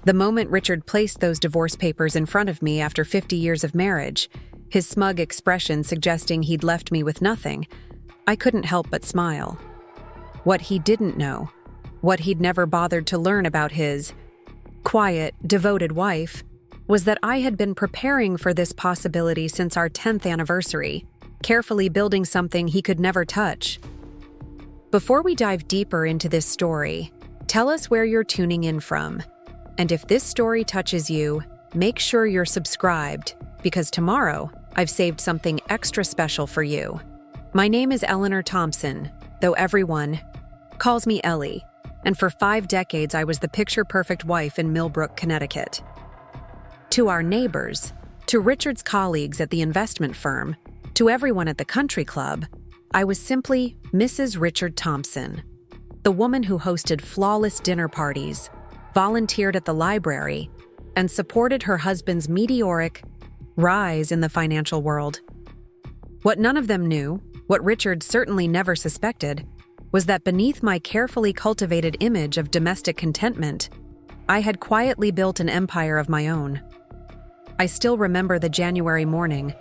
The moment Richard placed those divorce papers in front of me after 50 years of marriage, his smug expression suggesting he'd left me with nothing, I couldn't help but smile. What he didn't know, what he'd never bothered to learn about his quiet, devoted wife, was that I had been preparing for this possibility since our 10th anniversary, carefully building something he could never touch. Before we dive deeper into this story, tell us where you're tuning in from. And if this story touches you, make sure you're subscribed, because tomorrow I've saved something extra special for you. My name is Eleanor Thompson, though everyone calls me Ellie, and for 5 decades I was the picture-perfect wife in Millbrook, Connecticut. To our neighbors, to Richard's colleagues at the investment firm, to everyone at the country club, I was simply Mrs. Richard Thompson, the woman who hosted flawless dinner parties, volunteered at the library, and supported her husband's meteoric rise in the financial world. What none of them knew, what Richard certainly never suspected, was that beneath my carefully cultivated image of domestic contentment, I had quietly built an empire of my own. I still remember the January morning.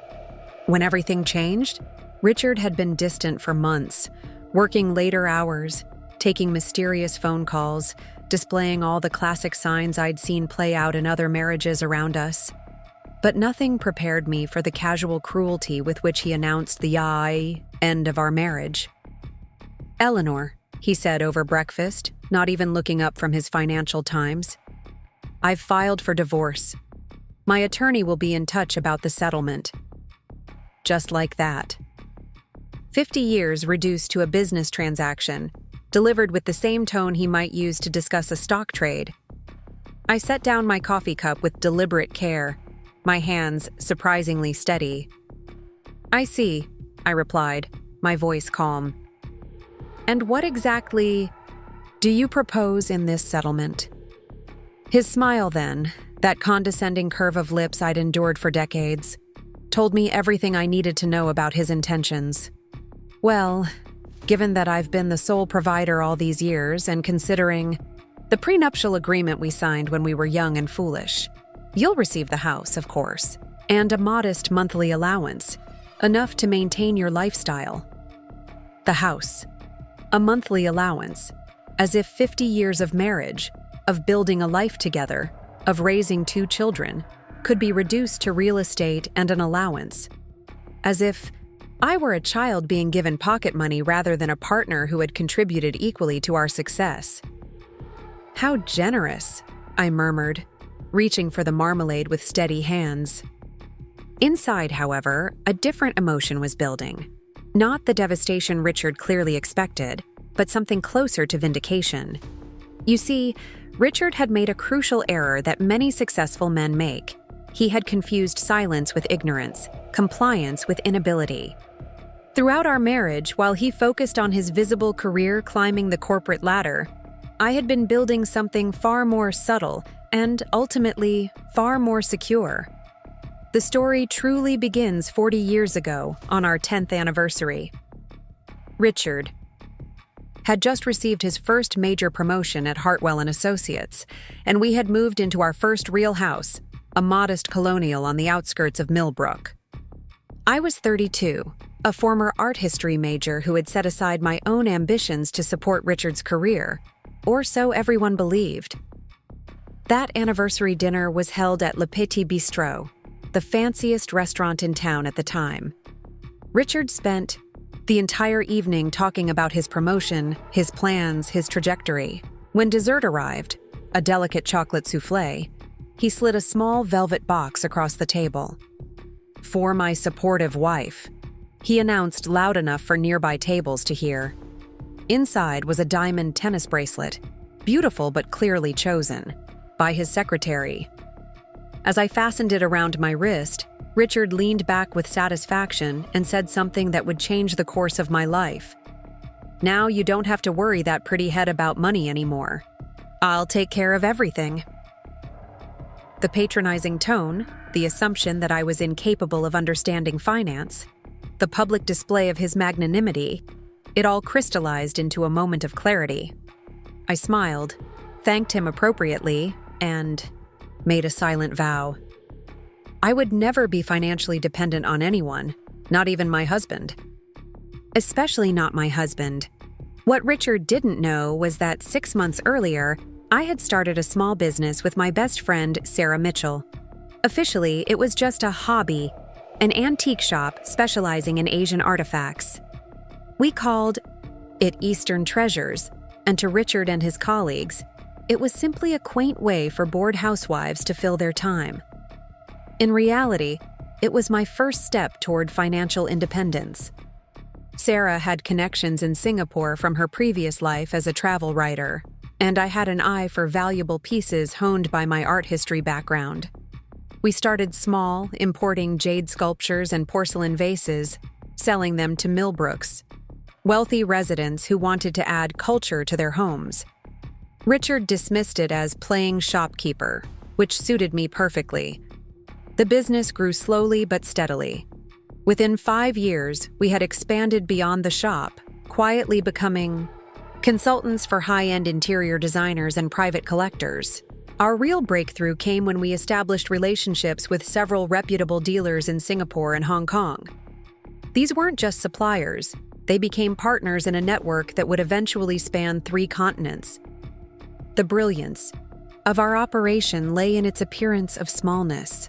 When everything changed, Richard had been distant for months, working later hours, taking mysterious phone calls, displaying all the classic signs I'd seen play out in other marriages around us. But nothing prepared me for the casual cruelty with which he announced the end of our marriage. "Eleanor," he said over breakfast, not even looking up from his Financial Times, "I've filed for divorce. My attorney will be in touch about the settlement." Just like that. 50 years reduced to a business transaction, delivered with the same tone he might use to discuss a stock trade. I set down my coffee cup with deliberate care, my hands surprisingly steady. "I see," I replied, my voice calm. "And what exactly do you propose in this settlement?" His smile then, that condescending curve of lips I'd endured for decades, told me everything I needed to know about his intentions. "Well, given that I've been the sole provider all these years and considering the prenuptial agreement we signed when we were young and foolish, you'll receive the house, of course, and a modest monthly allowance, enough to maintain your lifestyle." The house. A monthly allowance, as if 50 years of marriage, of building a life together, of raising 2 children, could be reduced to real estate and an allowance. As if I were a child being given pocket money rather than a partner who had contributed equally to our success. "How generous," I murmured, reaching for the marmalade with steady hands. Inside, however, a different emotion was building. Not the devastation Richard clearly expected, but something closer to vindication. You see, Richard had made a crucial error that many successful men make. He had confused silence with ignorance, compliance with inability. Throughout our marriage, while he focused on his visible career climbing the corporate ladder, I had been building something far more subtle and, ultimately, far more secure. The story truly begins 40 years ago, on our 10th anniversary. Richard had just received his first major promotion at Hartwell & Associates, and we had moved into our first real house, a modest colonial on the outskirts of Millbrook. I was 32, a former art history major who had set aside my own ambitions to support Richard's career, or so everyone believed. That anniversary dinner was held at Le Petit Bistrot, the fanciest restaurant in town at the time. Richard spent the entire evening talking about his promotion, his plans, his trajectory. When dessert arrived, a delicate chocolate soufflé, he slid a small velvet box across the table. "For my supportive wife," he announced loud enough for nearby tables to hear. Inside was a diamond tennis bracelet, beautiful but clearly chosen, by his secretary. As I fastened it around my wrist, Richard leaned back with satisfaction and said something that would change the course of my life. "Now you don't have to worry that pretty head about money anymore. I'll take care of everything." The patronizing tone, the assumption that I was incapable of understanding finance, the public display of his magnanimity, it all crystallized into a moment of clarity. I smiled, thanked him appropriately, and made a silent vow. I would never be financially dependent on anyone, not even my husband. Especially not my husband. What Richard didn't know was that 6 months earlier, I had started a small business with my best friend, Sarah Mitchell. Officially, it was just a hobby, an antique shop specializing in Asian artifacts. We called it Eastern Treasures, and to Richard and his colleagues, it was simply a quaint way for bored housewives to fill their time. In reality, it was my first step toward financial independence. Sarah had connections in Singapore from her previous life as a travel writer, and I had an eye for valuable pieces honed by my art history background. We started small, importing jade sculptures and porcelain vases, selling them to Millbrooks, wealthy residents who wanted to add culture to their homes. Richard dismissed it as playing shopkeeper, which suited me perfectly. The business grew slowly but steadily. Within 5 years, we had expanded beyond the shop, quietly becoming consultants for high-end interior designers and private collectors. Our real breakthrough came when we established relationships with several reputable dealers in Singapore and Hong Kong. These weren't just suppliers, they became partners in a network that would eventually span 3 continents. The brilliance of our operation lay in its appearance of smallness.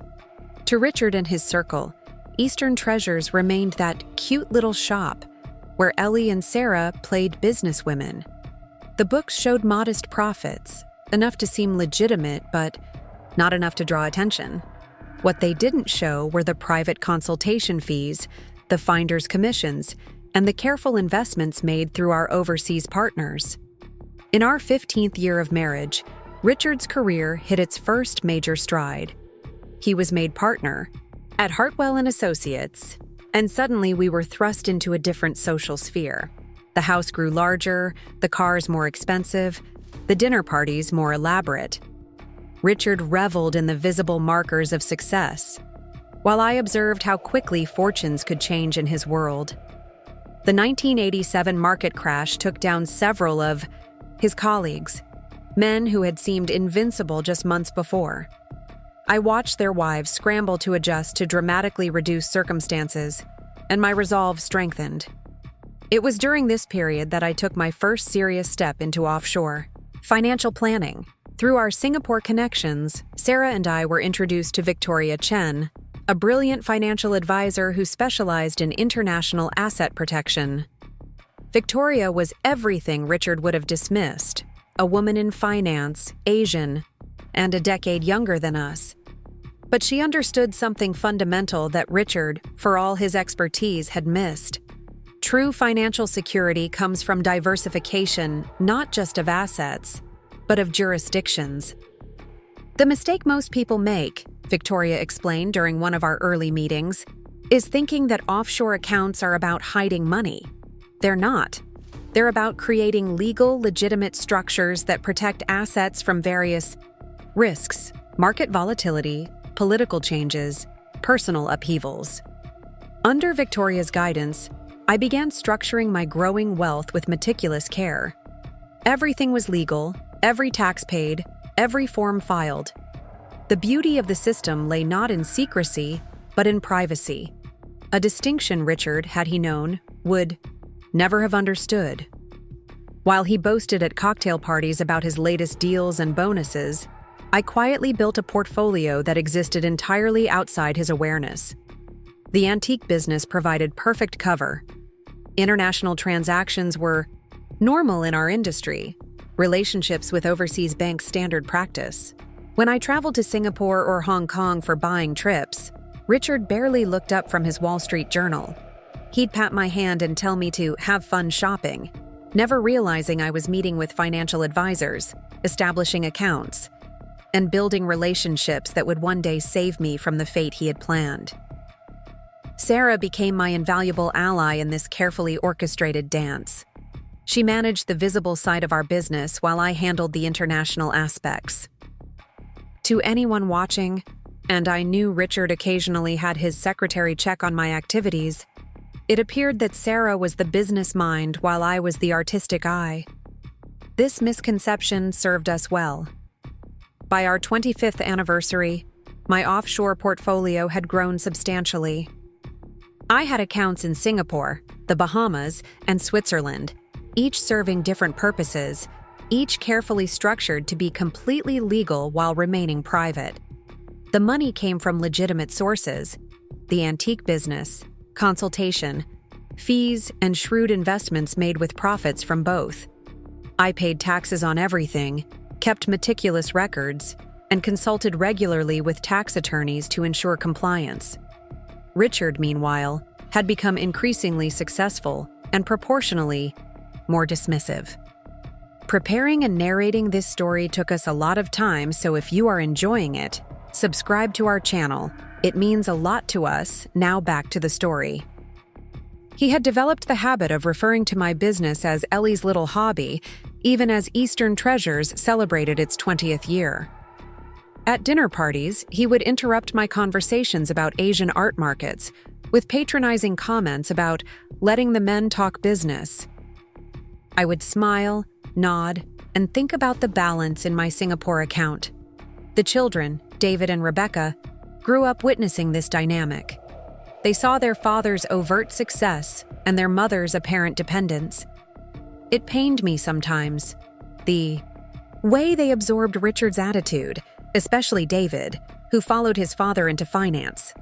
To Richard and his circle, Eastern Treasures remained that cute little shop where Ellie and Sarah played businesswomen. The books showed modest profits, enough to seem legitimate, but not enough to draw attention. What they didn't show were the private consultation fees, the finder's commissions, and the careful investments made through our overseas partners. In our 15th year of marriage, Richard's career hit its first major stride. He was made partner at Hartwell & Associates, and suddenly we were thrust into a different social sphere. The house grew larger, the cars more expensive, the dinner parties more elaborate. Richard reveled in the visible markers of success, while I observed how quickly fortunes could change in his world. The 1987 market crash took down several of his colleagues, men who had seemed invincible just months before. I watched their wives scramble to adjust to dramatically reduced circumstances, and my resolve strengthened. It was during this period that I took my first serious step into offshore financial planning. Through our Singapore connections, Sarah and I were introduced to Victoria Chen, a brilliant financial advisor who specialized in international asset protection. Victoria was everything Richard would have dismissed: a woman in finance, Asian, and a decade younger than us. But she understood something fundamental that Richard, for all his expertise, had missed. True financial security comes from diversification, not just of assets, but of jurisdictions. The mistake most people make, Victoria explained during one of our early meetings, is thinking that offshore accounts are about hiding money. They're not. They're about creating legal, legitimate structures that protect assets from various risks, market volatility, political changes, personal upheavals. Under Victoria's guidance, I began structuring my growing wealth with meticulous care. Everything was legal, every tax paid, every form filed. The beauty of the system lay not in secrecy, but in privacy, a distinction Richard, had he known, would never have understood. While he boasted at cocktail parties about his latest deals and bonuses, I quietly built a portfolio that existed entirely outside his awareness. The antique business provided perfect cover. International transactions were normal in our industry, relationships with overseas banks standard practice. When I traveled to Singapore or Hong Kong for buying trips, Richard barely looked up from his Wall Street journal. He'd pat my hand and tell me to have fun shopping, never realizing I was meeting with financial advisors, establishing accounts, and building relationships that would one day save me from the fate he had planned. Sarah became my invaluable ally in this carefully orchestrated dance. She managed the visible side of our business while I handled the international aspects. To anyone watching, and I knew Richard occasionally had his secretary check on my activities, it appeared that Sarah was the business mind while I was the artistic eye. This misconception served us well. By our 25th anniversary, my offshore portfolio had grown substantially. I had accounts in Singapore, the Bahamas, and Switzerland, each serving different purposes, each carefully structured to be completely legal while remaining private. The money came from legitimate sources: the antique business, consultation, fees, and shrewd investments made with profits from both. I paid taxes on everything, kept meticulous records, and consulted regularly with tax attorneys to ensure compliance. Richard, meanwhile, had become increasingly successful and proportionally more dismissive. Preparing and narrating this story took us a lot of time, so if you are enjoying it, subscribe to our channel. It means a lot to us. Now back to the story. He had developed the habit of referring to my business as Ellie's little hobby, even as Eastern Treasures celebrated its 20th year. At dinner parties, he would interrupt my conversations about Asian art markets with patronizing comments about letting the men talk business. I would smile, nod, and think about the balance in my Singapore account. The children, David and Rebecca, grew up witnessing this dynamic. They saw their father's overt success and their mother's apparent dependence. It pained me sometimes, the way they absorbed Richard's attitude, especially David, who followed his father into finance.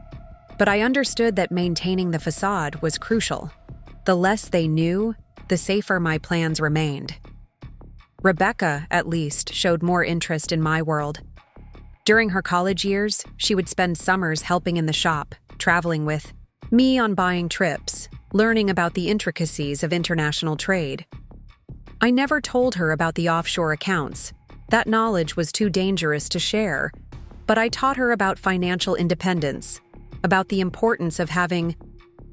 But I understood that maintaining the facade was crucial. The less they knew, the safer my plans remained. Rebecca, at least, showed more interest in my world. During her college years, she would spend summers helping in the shop, traveling with me on buying trips, learning about the intricacies of international trade. I never told her about the offshore accounts. That knowledge was too dangerous to share, but I taught her about financial independence, about the importance of having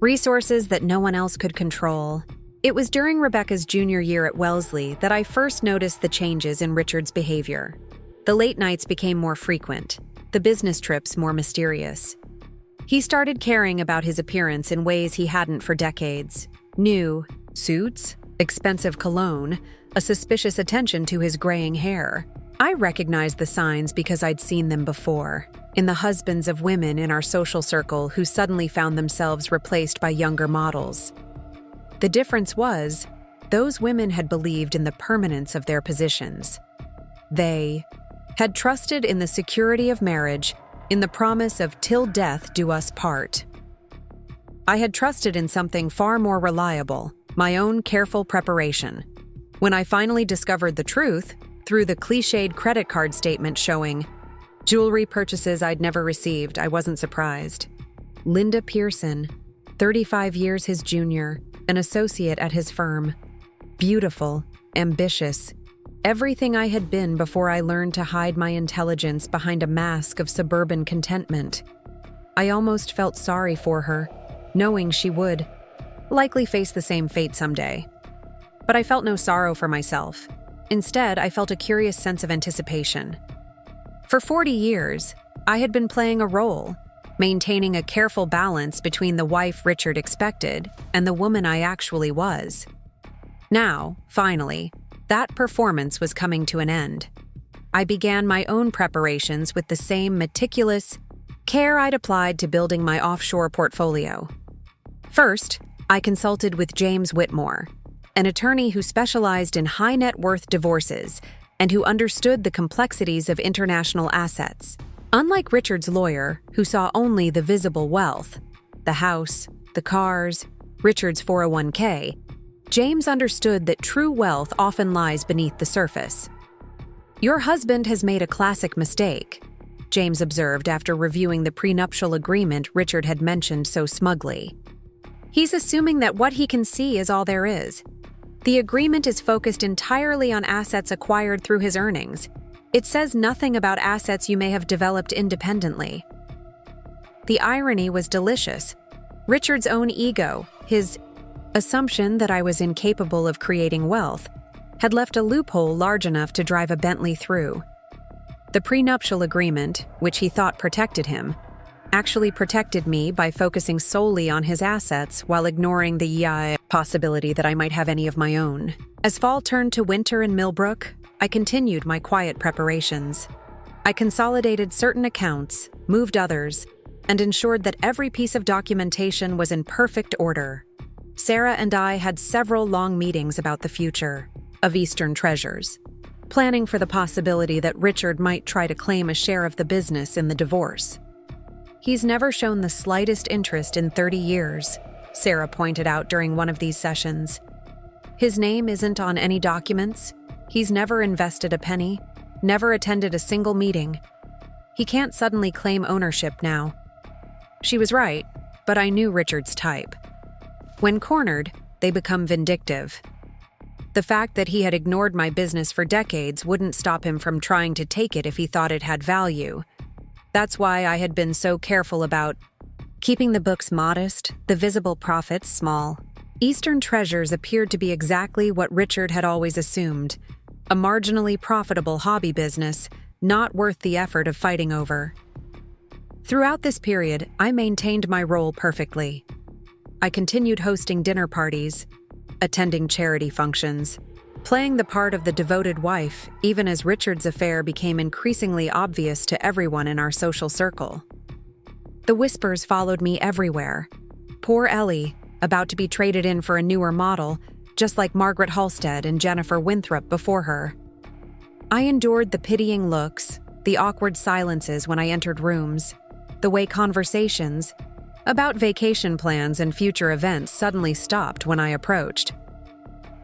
resources that no one else could control. It was during Rebecca's junior year at Wellesley that I first noticed the changes in Richard's behavior. The late nights became more frequent, the business trips more mysterious. He started caring about his appearance in ways he hadn't for decades. New suits, expensive cologne, a suspicious attention to his graying hair. I recognized the signs because I'd seen them before, in the husbands of women in our social circle who suddenly found themselves replaced by younger models. The difference was, those women had believed in the permanence of their positions. They had trusted in the security of marriage, in the promise of "till death do us part." I had trusted in something far more reliable, my own careful preparation. When I finally discovered the truth, through the cliched credit card statement showing jewelry purchases I'd never received, I wasn't surprised. Linda Pearson, 35 years his junior, an associate at his firm. Beautiful, ambitious, everything I had been before I learned to hide my intelligence behind a mask of suburban contentment. I almost felt sorry for her, knowing she would likely face the same fate someday. But I felt no sorrow for myself. Instead, I felt a curious sense of anticipation. For 40 years, I had been playing a role, maintaining a careful balance between the wife Richard expected and the woman I actually was. Now, finally, that performance was coming to an end. I began my own preparations with the same meticulous care I'd applied to building my offshore portfolio. First, I consulted with James Whitmore, an attorney who specialized in high-net-worth divorces and who understood the complexities of international assets. Unlike Richard's lawyer, who saw only the visible wealth, the house, the cars, Richard's 401k, James understood that true wealth often lies beneath the surface. "Your husband has made a classic mistake," James observed after reviewing the prenuptial agreement Richard had mentioned so smugly. "He's assuming that what he can see is all there is. The agreement is focused entirely on assets acquired through his earnings. It says nothing about assets you may have developed independently." The irony was delicious. Richard's own ego, his assumption that I was incapable of creating wealth, had left a loophole large enough to drive a Bentley through. The prenuptial agreement, which he thought protected him, actually protected me by focusing solely on his assets while ignoring the possibility that I might have any of my own. As fall turned to winter in Millbrook, I continued my quiet preparations. I consolidated certain accounts, moved others, and ensured that every piece of documentation was in perfect order. Sarah and I had several long meetings about the future of Eastern Treasures, planning for the possibility that Richard might try to claim a share of the business in the divorce. "He's never shown the slightest interest in 30 years, Sarah pointed out during one of these sessions. "His name isn't on any documents. He's never invested a penny, never attended a single meeting. He can't suddenly claim ownership now." She was right, but I knew Richard's type. When cornered, they become vindictive. The fact that he had ignored my business for decades wouldn't stop him from trying to take it if he thought it had value. That's why I had been so careful about keeping the books modest, the visible profits small. Eastern Treasures appeared to be exactly what Richard had always assumed, a marginally profitable hobby business, not worth the effort of fighting over. Throughout this period, I maintained my role perfectly. I continued hosting dinner parties, attending charity functions, playing the part of the devoted wife, even as Richard's affair became increasingly obvious to everyone in our social circle. The whispers followed me everywhere. Poor Ellie, about to be traded in for a newer model, just like Margaret Halstead and Jennifer Winthrop before her. I endured the pitying looks, the awkward silences when I entered rooms, the way conversations about vacation plans and future events suddenly stopped when I approached.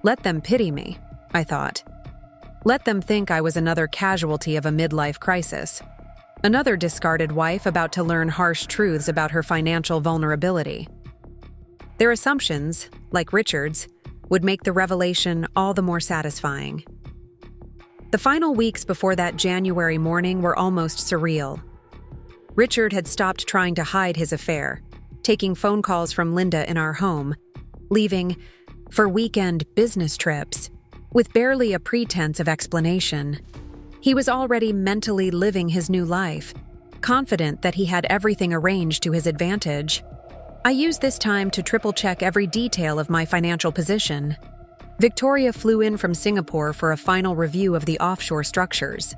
Let them pity me, I thought. Let them think I was another casualty of a midlife crisis, another discarded wife about to learn harsh truths about her financial vulnerability. Their assumptions, like Richard's, would make the revelation all the more satisfying. The final weeks before that January morning were almost surreal. Richard had stopped trying to hide his affair, taking phone calls from Linda in our home, leaving for weekend business trips, with barely a pretense of explanation. He was already mentally living his new life, confident that he had everything arranged to his advantage. I used this time to triple-check every detail of my financial position. Victoria flew in from Singapore for a final review of the offshore structures.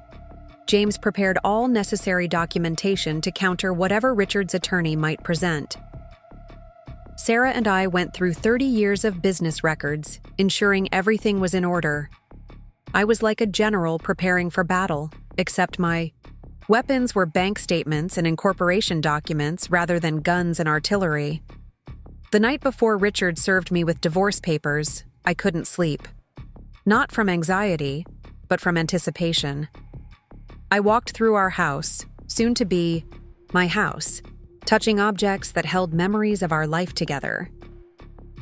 James prepared all necessary documentation to counter whatever Richard's attorney might present. Sarah and I went through 30 years of business records, ensuring everything was in order. I was like a general preparing for battle, except my weapons were bank statements and incorporation documents rather than guns and artillery. The night before Richard served me with divorce papers, I couldn't sleep. Not from anxiety, but from anticipation. I walked through our house, soon to be my house, touching objects that held memories of our life together.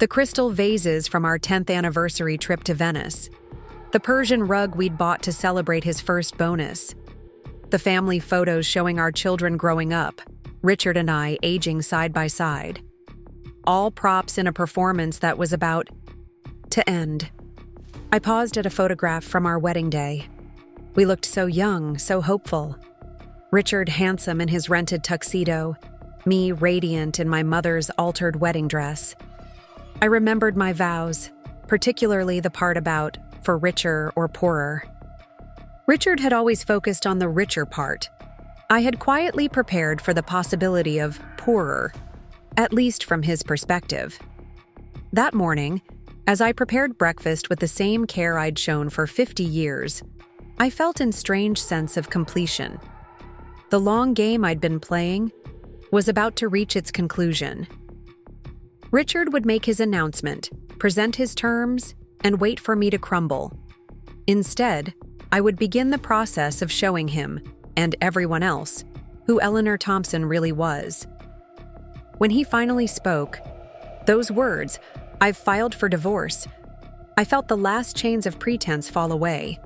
The crystal vases from our 10th anniversary trip to Venice, the Persian rug we'd bought to celebrate his first bonus, the family photos showing our children growing up, Richard and I aging side by side. All props in a performance that was about to end. I paused at a photograph from our wedding day. We looked so young, so hopeful. Richard handsome in his rented tuxedo, me radiant in my mother's altered wedding dress. I remembered my vows, particularly the part about for richer or poorer. Richard had always focused on the richer part. I had quietly prepared for the possibility of poorer, at least from his perspective. That morning, as I prepared breakfast with the same care I'd shown for 50 years, I felt a strange sense of completion. The long game I'd been playing was about to reach its conclusion. Richard would make his announcement, present his terms, and wait for me to crumble. Instead, I would begin the process of showing him, and everyone else, who Eleanor Thompson really was. When he finally spoke, those words, "I've filed for divorce," I felt the last chains of pretense fall away.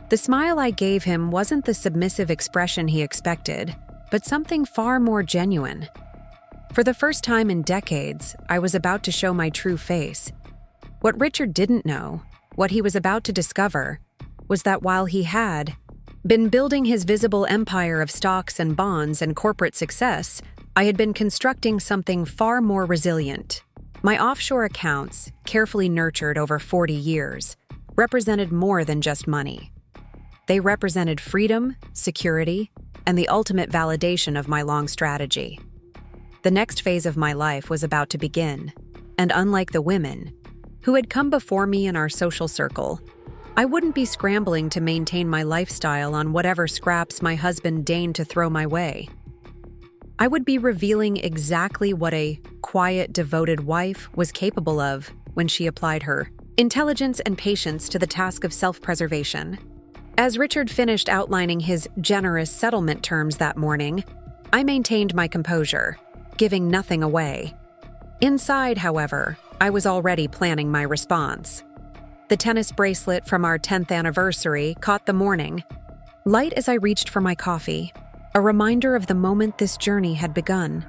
The smile I gave him wasn't the submissive expression he expected, but something far more genuine. For the first time in decades, I was about to show my true face. What Richard didn't know, what he was about to discover, was that while he had been building his visible empire of stocks and bonds and corporate success, I had been constructing something far more resilient. My offshore accounts, carefully nurtured over 40 years, represented more than just money. They represented freedom, security, and the ultimate validation of my long strategy. The next phase of my life was about to begin, and unlike the women who had come before me in our social circle, I wouldn't be scrambling to maintain my lifestyle on whatever scraps my husband deigned to throw my way. I would be revealing exactly what a quiet, devoted wife was capable of when she applied her intelligence and patience to the task of self-preservation. As Richard finished outlining his generous settlement terms that morning, I maintained my composure, giving nothing away. Inside, however, I was already planning my response. The tennis bracelet from our 10th anniversary caught the morning, light as I reached for my coffee, a reminder of the moment this journey had begun.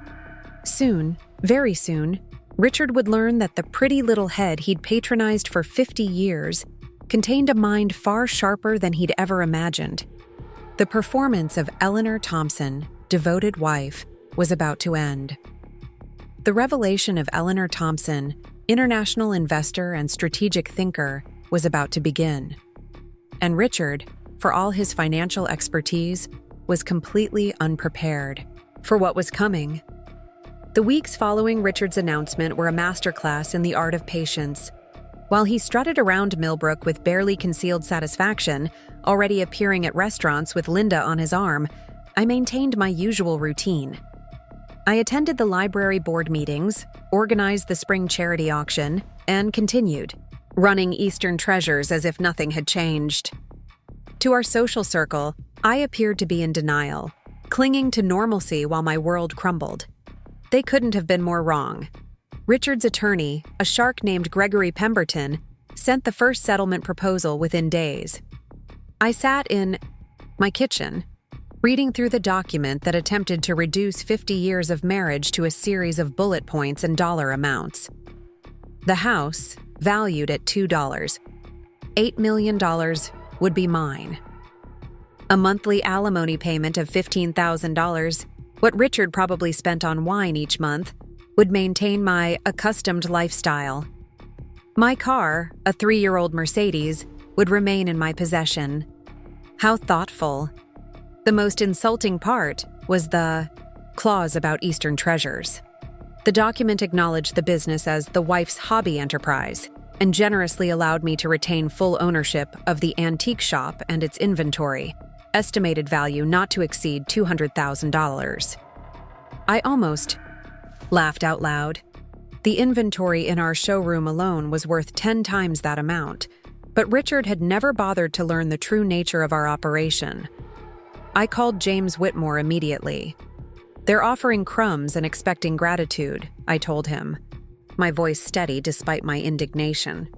Soon, very soon, Richard would learn that the pretty little head he'd patronized for 50 years contained a mind far sharper than he'd ever imagined. The performance of Eleanor Thompson, devoted wife, was about to end. The revelation of Eleanor Thompson, international investor and strategic thinker, was about to begin. And Richard, for all his financial expertise, was completely unprepared for what was coming. The weeks following Richard's announcement were a masterclass in the art of patience. While he strutted around Millbrook with barely concealed satisfaction, already appearing at restaurants with Linda on his arm, I maintained my usual routine. I attended the library board meetings, organized the spring charity auction, and continued, running Eastern Treasures as if nothing had changed. To our social circle, I appeared to be in denial, clinging to normalcy while my world crumbled. They couldn't have been more wrong. Richard's attorney, a shark named Gregory Pemberton, sent the first settlement proposal within days. I sat in my kitchen, reading through the document that attempted to reduce 50 years of marriage to a series of bullet points and dollar amounts. The house, valued at $2, $8 million, would be mine. A monthly alimony payment of $15,000, what Richard probably spent on wine each month, would maintain my accustomed lifestyle. My car, a 3-year-old Mercedes, would remain in my possession. How thoughtful. The most insulting part was the clause about Eastern Treasures. The document acknowledged the business as the wife's hobby enterprise and generously allowed me to retain full ownership of the antique shop and its inventory, estimated value not to exceed $200,000. I almost laughed out loud. The inventory in our showroom alone was worth 10 times that amount, but Richard had never bothered to learn the true nature of our operation. I called James Whitmore immediately. "They're offering crumbs and expecting gratitude," I told him, my voice steady despite my indignation.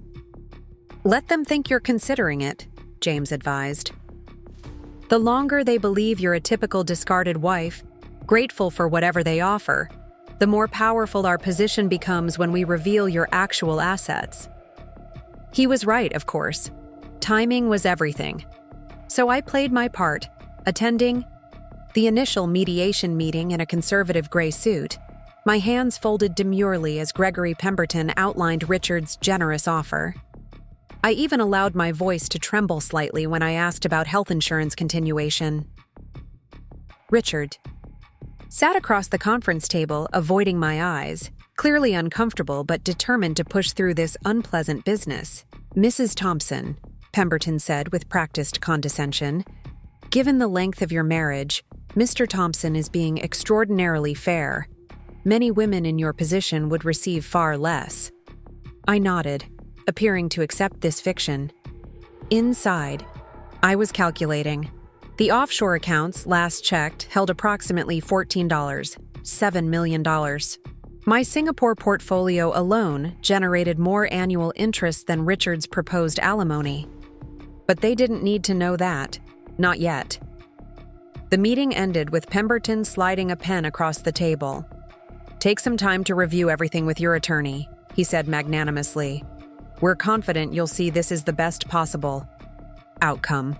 "Let them think you're considering it," James advised. "The longer they believe you're a typical discarded wife, grateful for whatever they offer, the more powerful our position becomes when we reveal your actual assets." He was right, of course. Timing was everything. So I played my part, attending the initial mediation meeting in a conservative gray suit, my hands folded demurely as Gregory Pemberton outlined Richard's generous offer. I even allowed my voice to tremble slightly when I asked about health insurance continuation. Richard sat across the conference table, avoiding my eyes, clearly uncomfortable but determined to push through this unpleasant business. "Mrs. Thompson," Pemberton said with practiced condescension, "given the length of your marriage, Mr. Thompson is being extraordinarily fair. Many women in your position would receive far less." I nodded, appearing to accept this fiction. Inside, I was calculating. The offshore accounts, last checked, held approximately $14, $7 million. My Singapore portfolio alone generated more annual interest than Richard's proposed alimony. But they didn't need to know that. Not yet. The meeting ended with Pemberton sliding a pen across the table. "Take some time to review everything with your attorney," he said magnanimously. "We're confident you'll see this is the best possible outcome."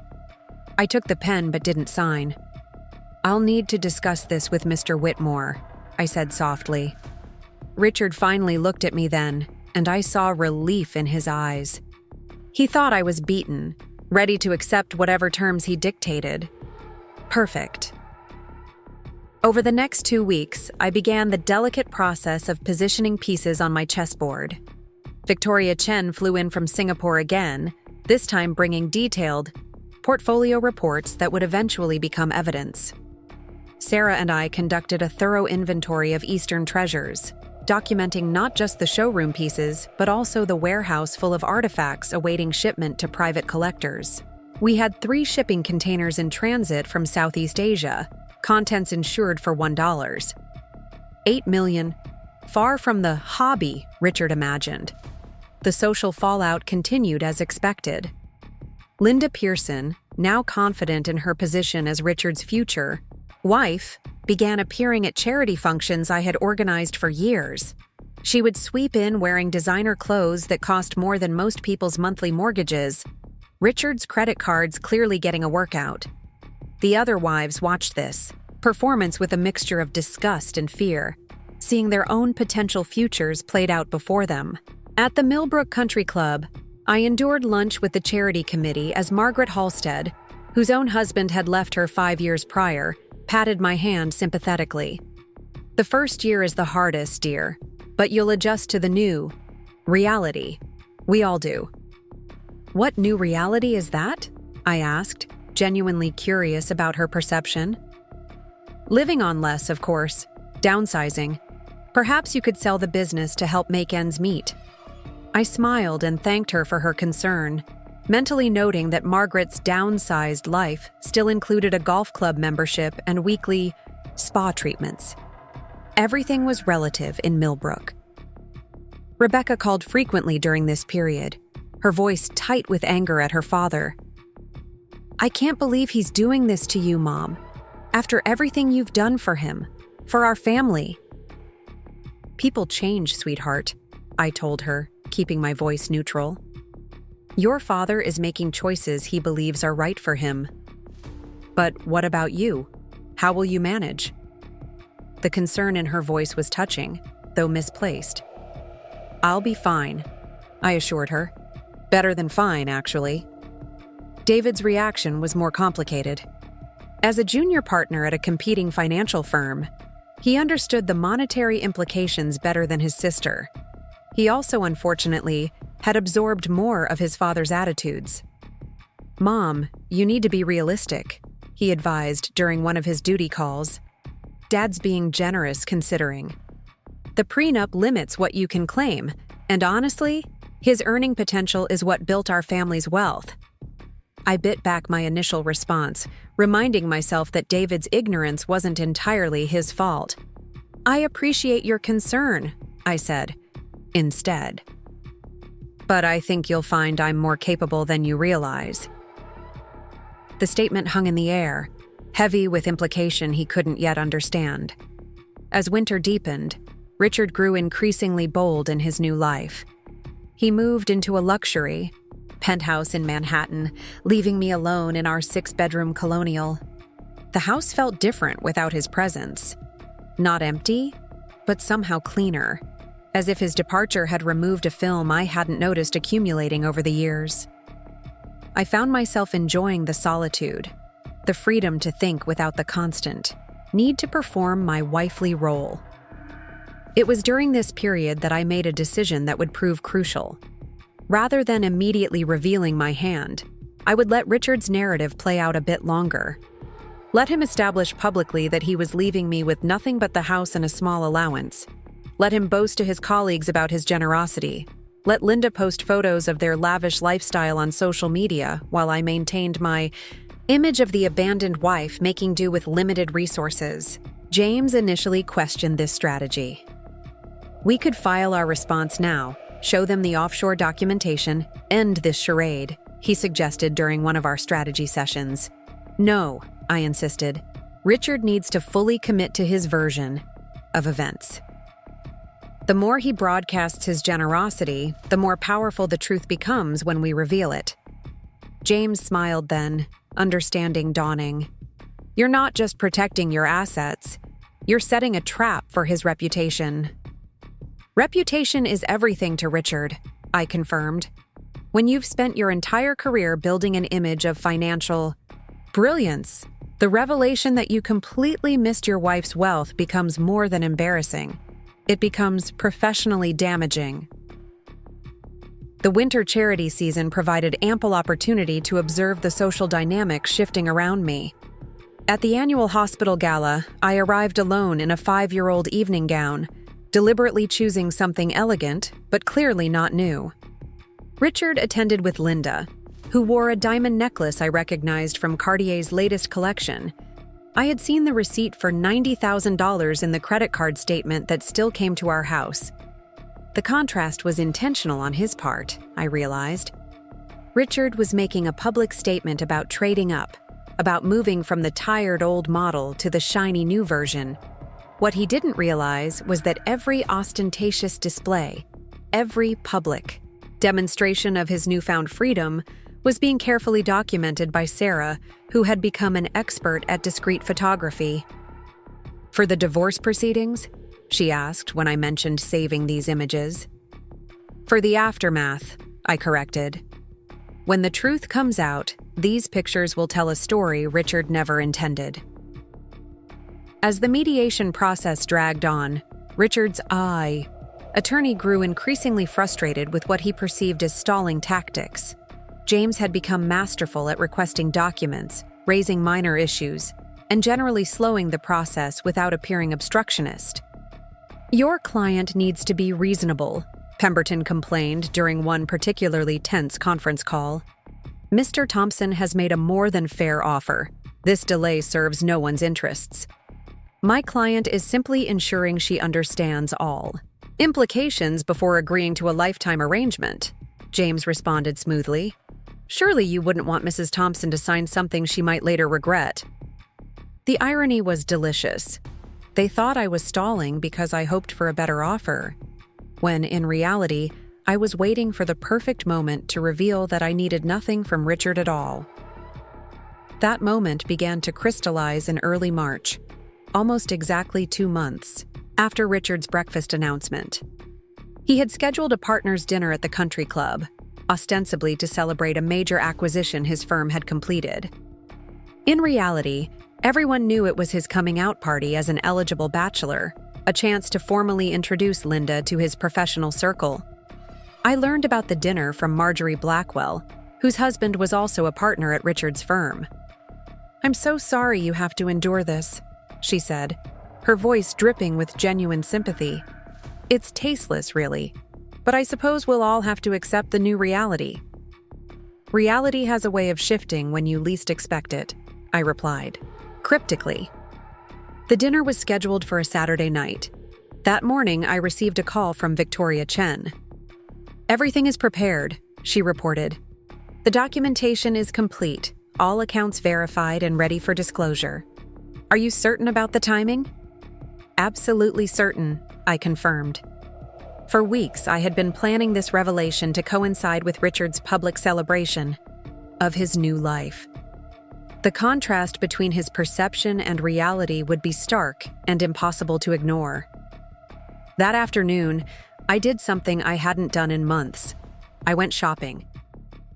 I took the pen but didn't sign. "I'll need to discuss this with Mr. Whitmore," I said softly. Richard finally looked at me then, and I saw relief in his eyes. He thought I was beaten, ready to accept whatever terms he dictated. Perfect. Over the next 2 weeks, I began the delicate process of positioning pieces on my chessboard. Victoria Chen flew in from Singapore again, this time bringing detailed portfolio reports that would eventually become evidence. Sarah and I conducted a thorough inventory of Eastern treasures, documenting not just the showroom pieces, but also the warehouse full of artifacts awaiting shipment to private collectors. We had 3 shipping containers in transit from Southeast Asia, contents insured for $1. $8 million, far from the hobby Richard imagined. The social fallout continued as expected. Linda Pearson, now confident in her position as Richard's future wife, began appearing at charity functions I had organized for years. She would sweep in wearing designer clothes that cost more than most people's monthly mortgages, Richard's credit cards clearly getting a workout. The other wives watched this performance with a mixture of disgust and fear, seeing their own potential futures played out before them. At the Millbrook Country Club, I endured lunch with the charity committee as Margaret Halstead, whose own husband had left her 5 years prior, patted my hand sympathetically. The first year is the hardest, dear, but you'll adjust to the new reality. We all do. What new reality is that? I asked, genuinely curious about her perception. Living on less, of course. Downsizing. Perhaps you could sell the business to help make ends meet. I smiled and thanked her for her concern, mentally noting that Margaret's downsized life still included a golf club membership and weekly spa treatments. Everything was relative in Millbrook. Rebecca called frequently during this period, her voice tight with anger at her father. I can't believe he's doing this to you, Mom. After everything you've done for him, for our family. People change, sweetheart, I told her, keeping my voice neutral. Your father is making choices he believes are right for him. But what about you? How will you manage? The concern in her voice was touching, though misplaced. I'll be fine, I assured her. Better than fine, actually. David's reaction was more complicated. As a junior partner at a competing financial firm, he understood the monetary implications better than his sister. He also, unfortunately, had absorbed more of his father's attitudes. Mom, you need to be realistic, he advised during one of his duty calls. Dad's being generous considering. The prenup limits what you can claim, and honestly, his earning potential is what built our family's wealth. I bit back my initial response, reminding myself that David's ignorance wasn't entirely his fault. I appreciate your concern, I said, instead. But I think you'll find I'm more capable than you realize. The statement hung in the air, heavy with implication he couldn't yet understand. As winter deepened, Richard grew increasingly bold in his new life. He moved into a luxury penthouse in Manhattan, leaving me alone in our 6-bedroom colonial. The house felt different without his presence. Not empty, but somehow cleaner, as if his departure had removed a film I hadn't noticed accumulating over the years. I found myself enjoying the solitude, the freedom to think without the constant need to perform my wifely role. It was during this period that I made a decision that would prove crucial. Rather than immediately revealing my hand, I would let Richard's narrative play out a bit longer. Let him establish publicly that he was leaving me with nothing but the house and a small allowance. Let him boast to his colleagues about his generosity. Let Linda post photos of their lavish lifestyle on social media while I maintained my image of the abandoned wife making do with limited resources. James initially questioned this strategy. We could file our response now, show them the offshore documentation, end this charade, he suggested during one of our strategy sessions. No, I insisted. Richard needs to fully commit to his version of events. The more he broadcasts his generosity, the more powerful the truth becomes when we reveal it. James smiled then, understanding dawning. You're not just protecting your assets, you're setting a trap for his reputation. Reputation is everything to Richard, I confirmed. When you've spent your entire career building an image of financial brilliance, the revelation that you completely missed your wife's wealth becomes more than embarrassing. It becomes professionally damaging. The winter charity season provided ample opportunity to observe the social dynamics shifting around me. At the annual hospital gala, I arrived alone in a 5-year-old evening gown, deliberately choosing something elegant, but clearly not new. Richard attended with Linda, who wore a diamond necklace I recognized from Cartier's latest collection. I had seen the receipt for $90,000 in the credit card statement that still came to our house. The contrast was intentional on his part, I realized. Richard was making a public statement about trading up, about moving from the tired old model to the shiny new version. What he didn't realize was that every ostentatious display, every public demonstration of his newfound freedom was being carefully documented by Sarah, who had become an expert at discreet photography. "For the divorce proceedings?" she asked when I mentioned saving these images. "For the aftermath," I corrected. "When the truth comes out, these pictures will tell a story Richard never intended." As the mediation process dragged on, Richard's attorney grew increasingly frustrated with what he perceived as stalling tactics. James had become masterful at requesting documents, raising minor issues, and generally slowing the process without appearing obstructionist. "Your client needs to be reasonable," Pemberton complained during one particularly tense conference call. "Mr. Thompson has made a more than fair offer. This delay serves no one's interests. My client is simply ensuring she understands all implications before agreeing to a lifetime arrangement," James responded smoothly. "Surely you wouldn't want Mrs. Thompson to sign something she might later regret." The irony was delicious. They thought I was stalling because I hoped for a better offer, when in reality, I was waiting for the perfect moment to reveal that I needed nothing from Richard at all. That moment began to crystallize in early March, almost exactly 2 months after Richard's breakfast announcement. He had scheduled a partners' dinner at the country club, ostensibly to celebrate a major acquisition his firm had completed. In reality, everyone knew it was his coming-out party as an eligible bachelor, a chance to formally introduce Linda to his professional circle. I learned about the dinner from Marjorie Blackwell, whose husband was also a partner at Richard's firm. "I'm so sorry you have to endure this," she said, her voice dripping with genuine sympathy. "It's tasteless, really, but I suppose we'll all have to accept the new reality." "Reality has a way of shifting when you least expect it," I replied, cryptically. The dinner was scheduled for a Saturday night. That morning, I received a call from Victoria Chen. "Everything is prepared," she reported. "The documentation is complete, all accounts verified and ready for disclosure. Are you certain about the timing?" "Absolutely certain," I confirmed. For weeks, I had been planning this revelation to coincide with Richard's public celebration of his new life. The contrast between his perception and reality would be stark and impossible to ignore. That afternoon, I did something I hadn't done in months. I went shopping.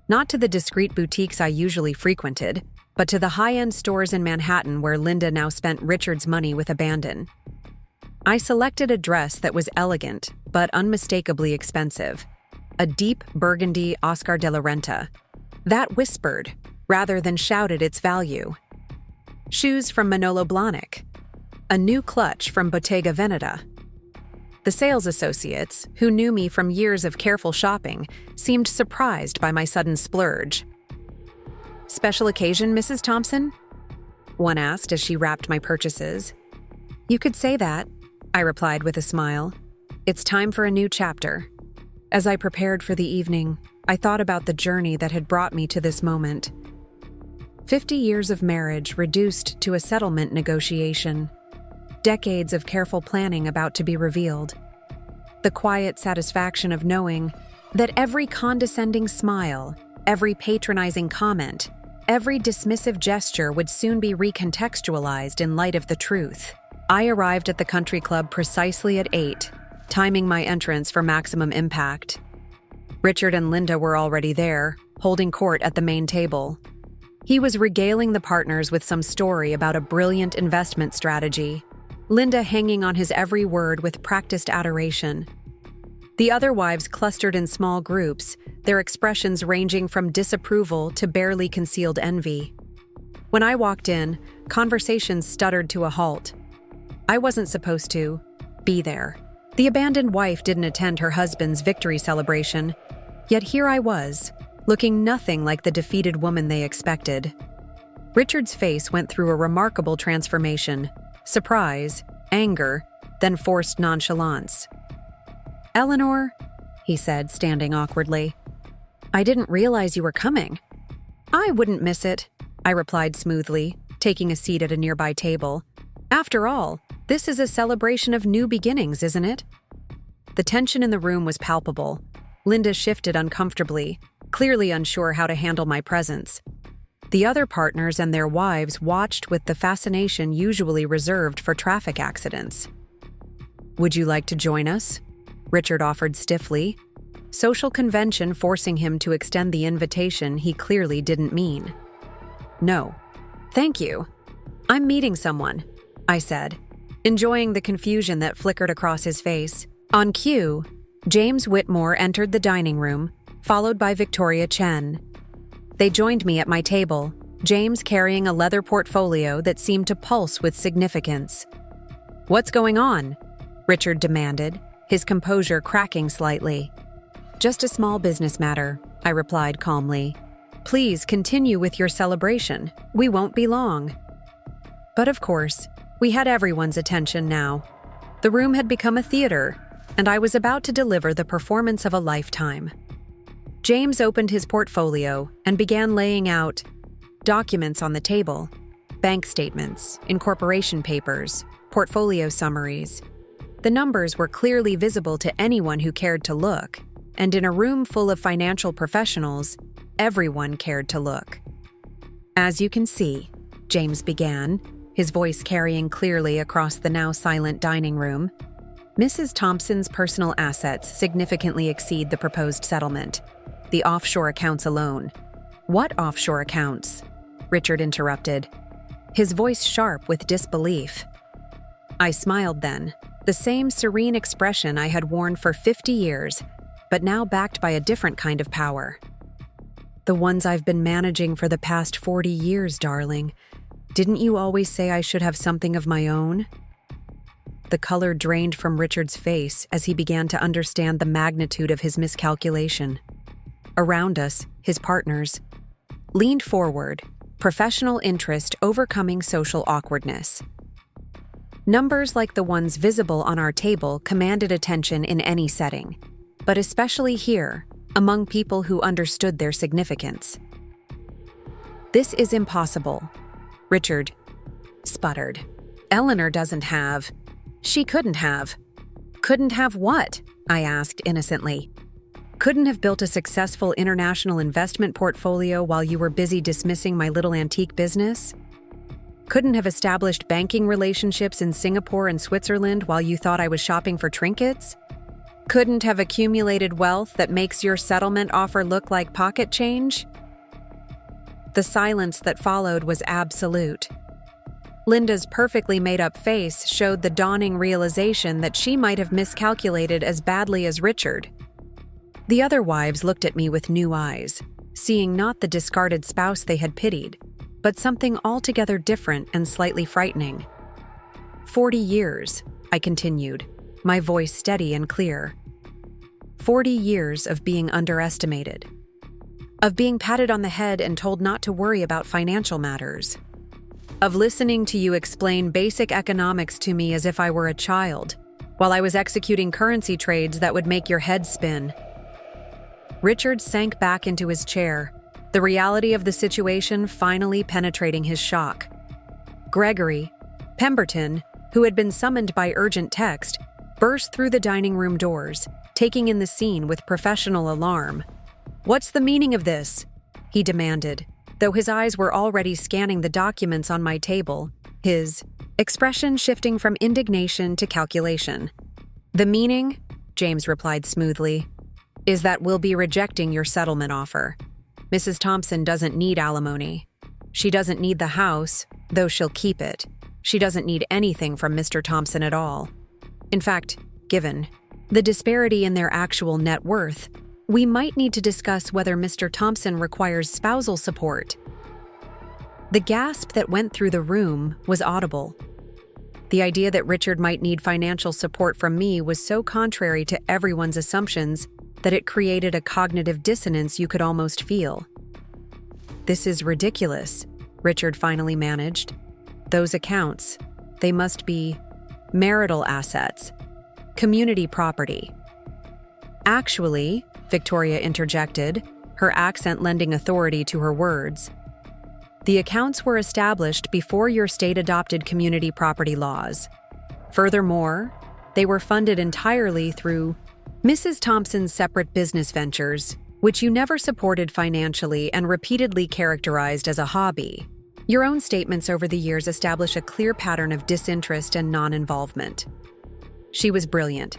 Not to the discreet boutiques I usually frequented, but to the high-end stores in Manhattan where Linda now spent Richard's money with abandon. I selected a dress that was elegant, but unmistakably expensive. A deep burgundy Oscar de la Renta. That whispered, rather than shouted its value. Shoes from Manolo Blahnik. A new clutch from Bottega Veneta. The sales associates, who knew me from years of careful shopping, seemed surprised by my sudden splurge. "Special occasion, Mrs. Thompson?" one asked as she wrapped my purchases. "You could say that," I replied with a smile. "It's time for a new chapter." As I prepared for the evening, I thought about the journey that had brought me to this moment. 50 years of marriage reduced to a settlement negotiation. Decades of careful planning about to be revealed. The quiet satisfaction of knowing that every condescending smile, every patronizing comment, every dismissive gesture would soon be recontextualized in light of the truth. I arrived at the country club precisely at 8, timing my entrance for maximum impact. Richard and Linda were already there, holding court at the main table. He was regaling the partners with some story about a brilliant investment strategy, Linda hanging on his every word with practiced adoration. The other wives clustered in small groups, their expressions ranging from disapproval to barely concealed envy. When I walked in, conversations stuttered to a halt. I wasn't supposed to be there. The abandoned wife didn't attend her husband's victory celebration, yet here I was, looking nothing like the defeated woman they expected. Richard's face went through a remarkable transformation: surprise, anger, then forced nonchalance. "Eleanor," he said, standing awkwardly. "I didn't realize you were coming." "I wouldn't miss it," I replied smoothly, taking a seat at a nearby table. "After all, this is a celebration of new beginnings, isn't it?" The tension in the room was palpable. Linda shifted uncomfortably, clearly unsure how to handle my presence. The other partners and their wives watched with the fascination usually reserved for traffic accidents. "Would you like to join us?" Richard offered stiffly, social convention forcing him to extend the invitation he clearly didn't mean. "No, thank you. I'm meeting someone," I said, enjoying the confusion that flickered across his face. On cue, James Whitmore entered the dining room, followed by Victoria Chen. They joined me at my table, James carrying a leather portfolio that seemed to pulse with significance. "What's going on?" Richard demanded, his composure cracking slightly. "Just a small business matter," I replied calmly. "Please continue with your celebration. We won't be long." But of course, we had everyone's attention now. The room had become a theater, and I was about to deliver the performance of a lifetime. James opened his portfolio and began laying out documents on the table: bank statements, incorporation papers, portfolio summaries. The numbers were clearly visible to anyone who cared to look, and in a room full of financial professionals, everyone cared to look. "As you can see," James began, his voice carrying clearly across the now silent dining room, "Mrs. Thompson's personal assets significantly exceed the proposed settlement. The offshore accounts alone." "What offshore accounts?" Richard interrupted, his voice sharp with disbelief. I smiled then, the same serene expression I had worn for 50 years, but now backed by a different kind of power. "The ones I've been managing for the past 40 years, darling. Didn't you always say I should have something of my own?" The color drained from Richard's face as he began to understand the magnitude of his miscalculation. Around us, his partners leaned forward, professional interest overcoming social awkwardness. Numbers like the ones visible on our table commanded attention in any setting, but especially here, among people who understood their significance. "This is impossible," Richard sputtered. "Eleanor doesn't have." "She couldn't have." "Couldn't have what?" I asked innocently. "Couldn't have built a successful international investment portfolio while you were busy dismissing my little antique business? Couldn't have established banking relationships in Singapore and Switzerland while you thought I was shopping for trinkets? Couldn't have accumulated wealth that makes your settlement offer look like pocket change?" The silence that followed was absolute. Linda's perfectly made-up face showed the dawning realization that she might have miscalculated as badly as Richard. The other wives looked at me with new eyes, seeing not the discarded spouse they had pitied, but something altogether different and slightly frightening. 40 years, I continued, my voice steady and clear. 40 years of being underestimated. Of being patted on the head and told not to worry about financial matters. Of listening to you explain basic economics to me as if I were a child, while I was executing currency trades that would make your head spin. Richard sank back into his chair, the reality of the situation finally penetrating his shock. Gregory, Pemberton, who had been summoned by urgent text, burst through the dining room doors, taking in the scene with professional alarm. "What's the meaning of this?" he demanded, though his eyes were already scanning the documents on my table, his expression shifting from indignation to calculation. "The meaning?" James replied smoothly. is that we'll be rejecting your settlement offer. Mrs. Thompson doesn't need alimony. She doesn't need the house, though she'll keep it. She doesn't need anything from Mr. Thompson at all. In fact, given the disparity in their actual net worth, we might need to discuss whether Mr. Thompson requires spousal support. The gasp that went through the room was audible. The idea that Richard might need financial support from me was so contrary to everyone's assumptions that it created a cognitive dissonance you could almost feel. "This is ridiculous," Richard finally managed. "Those accounts, they must be marital assets, community property." "Actually," Victoria interjected, her accent lending authority to her words, "the accounts were established before your state-adopted community property laws. Furthermore, they were funded entirely through Mrs. Thompson's separate business ventures, which you never supported financially and repeatedly characterized as a hobby. Your own statements over the years establish a clear pattern of disinterest and non-involvement." She was brilliant,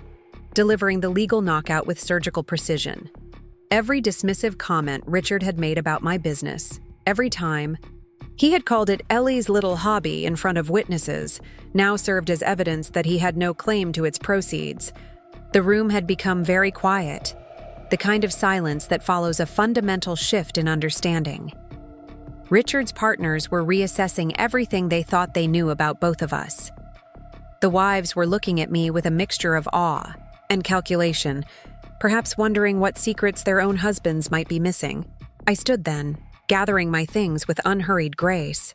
delivering the legal knockout with surgical precision. Every dismissive comment Richard had made about my business, every time he had called it Ellie's little hobby in front of witnesses, now served as evidence that he had no claim to its proceeds. The room had become very quiet, the kind of silence that follows a fundamental shift in understanding. Richard's partners were reassessing everything they thought they knew about both of us. The wives were looking at me with a mixture of awe and calculation, perhaps wondering what secrets their own husbands might be missing. I stood then, gathering my things with unhurried grace.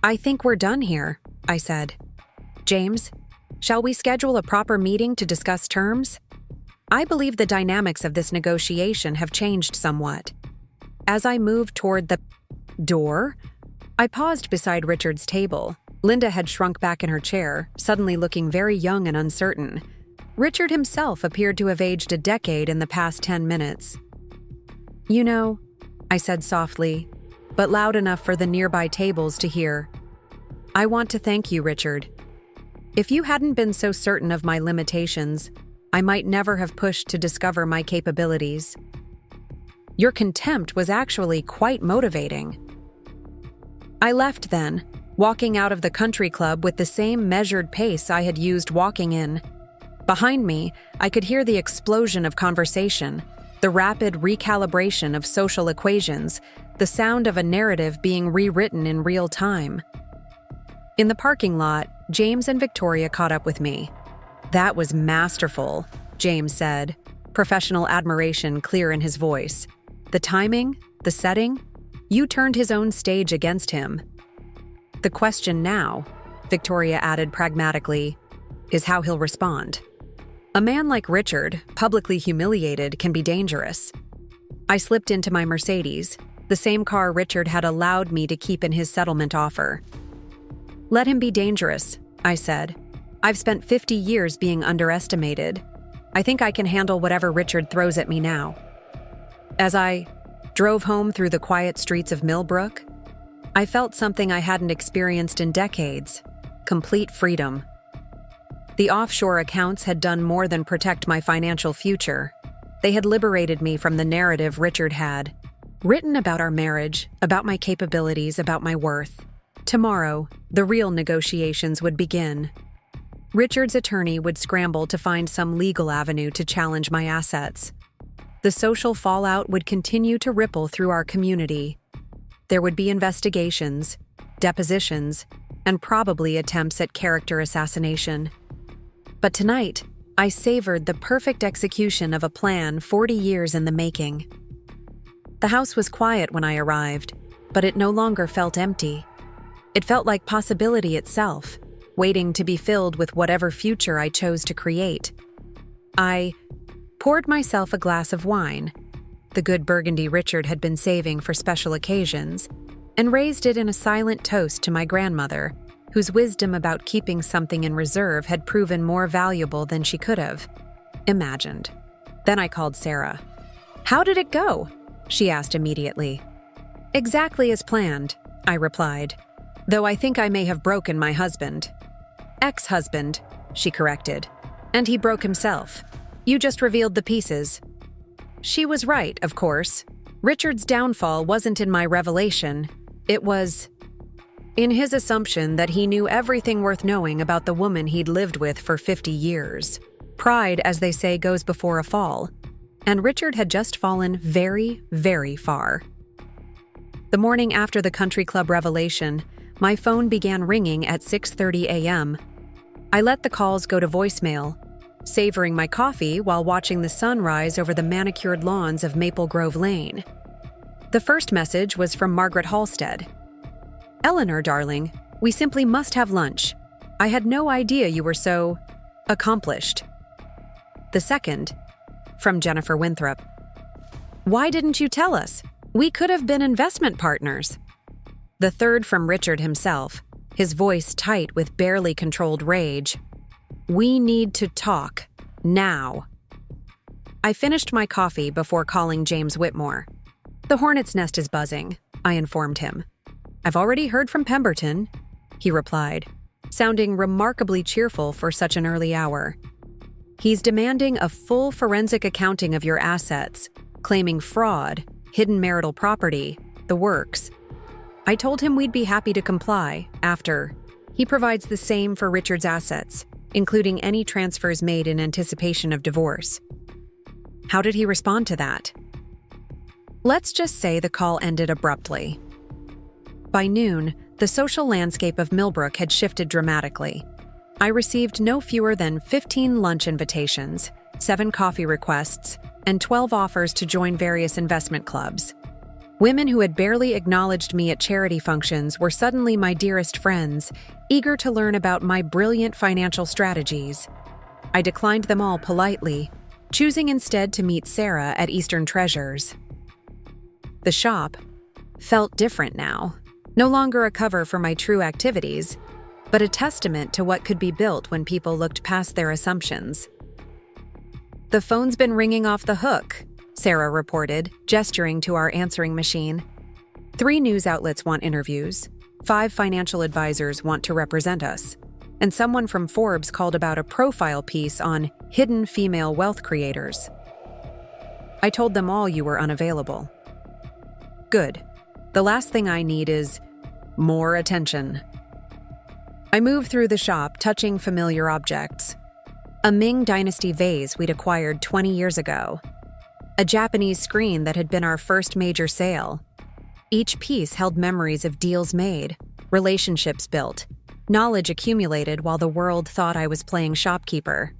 "I think we're done here," I said. "James, shall we schedule a proper meeting to discuss terms? I believe the dynamics of this negotiation have changed somewhat." As I moved toward the door, I paused beside Richard's table. Linda had shrunk back in her chair, suddenly looking very young and uncertain. Richard himself appeared to have aged a decade in the past 10 minutes. "You know," I said softly, but loud enough for the nearby tables to hear, "I want to thank you, Richard. If you hadn't been so certain of my limitations, I might never have pushed to discover my capabilities. Your contempt was actually quite motivating." I left then, walking out of the country club with the same measured pace I had used walking in. Behind me, I could hear the explosion of conversation, the rapid recalibration of social equations, the sound of a narrative being rewritten in real time. In the parking lot, James and Victoria caught up with me. "That was masterful," James said, professional admiration clear in his voice. "The timing, the setting, you turned his own stage against him. The question now," Victoria added pragmatically, "is how he'll respond. A man like Richard, publicly humiliated, can be dangerous." I slipped into my Mercedes, the same car Richard had allowed me to keep in his settlement offer. "Let him be dangerous," I said. "I've spent 50 years being underestimated. I think I can handle whatever Richard throws at me now." As I drove home through the quiet streets of Millbrook, I felt something I hadn't experienced in decades: complete freedom. The offshore accounts had done more than protect my financial future. They had liberated me from the narrative Richard had written about our marriage, about my capabilities, about my worth. Tomorrow, the real negotiations would begin. Richard's attorney would scramble to find some legal avenue to challenge my assets. The social fallout would continue to ripple through our community. There would be investigations, depositions, and probably attempts at character assassination. But tonight, I savored the perfect execution of a plan 40 years in the making. The house was quiet when I arrived, but it no longer felt empty. It felt like possibility itself, waiting to be filled with whatever future I chose to create. I poured myself a glass of wine, the good Burgundy Richard had been saving for special occasions, and raised it in a silent toast to my grandmother, whose wisdom about keeping something in reserve had proven more valuable than she could have imagined. Then I called Sarah. "How did it go?" she asked immediately. "Exactly as planned," I replied, "though I think I may have broken my husband." "Ex-husband," she corrected. "And he broke himself. You just revealed the pieces." She was right, of course. Richard's downfall wasn't in my revelation. It was in his assumption that he knew everything worth knowing about the woman he'd lived with for 50 years. Pride, as they say, goes before a fall. And Richard had just fallen very, very far. The morning after the country club revelation, my phone began ringing at 6:30 a.m. I let the calls go to voicemail, savoring my coffee while watching the sun rise over the manicured lawns of Maple Grove Lane. The first message was from Margaret Halstead. "Eleanor, darling, we simply must have lunch. I had no idea you were so accomplished." The second, from Jennifer Winthrop. "Why didn't you tell us? We could have been investment partners." The third from Richard himself, his voice tight with barely controlled rage. "We need to talk. Now." I finished my coffee before calling James Whitmore. "The hornet's nest is buzzing," I informed him. "I've already heard from Pemberton," he replied, sounding remarkably cheerful for such an early hour. "He's demanding a full forensic accounting of your assets, claiming fraud, hidden marital property, the works. I told him we'd be happy to comply after. He provides the same for Richard's assets, including any transfers made in anticipation of divorce." How did he respond to that? Let's just say the call ended abruptly. By noon, the social landscape of Millbrook had shifted dramatically. I received no fewer than 15 lunch invitations, 7 coffee requests, and 12 offers to join various investment clubs. Women who had barely acknowledged me at charity functions were suddenly my dearest friends, eager to learn about my brilliant financial strategies. I declined them all politely, choosing instead to meet Sarah at Eastern Treasures. The shop felt different now, no longer a cover for my true activities, but a testament to what could be built when people looked past their assumptions. "The phone's been ringing off the hook," Sarah reported, gesturing to our answering machine. 3 news outlets want interviews, 5 financial advisors want to represent us, and someone from Forbes called about a profile piece on hidden female wealth creators. I told them all you were unavailable. Good. The last thing I need is more attention. I moved through the shop, touching familiar objects. A Ming Dynasty vase we'd acquired 20 years ago. A Japanese screen that had been our first major sale. Each piece held memories of deals made, relationships built, knowledge accumulated while the world thought I was playing shopkeeper.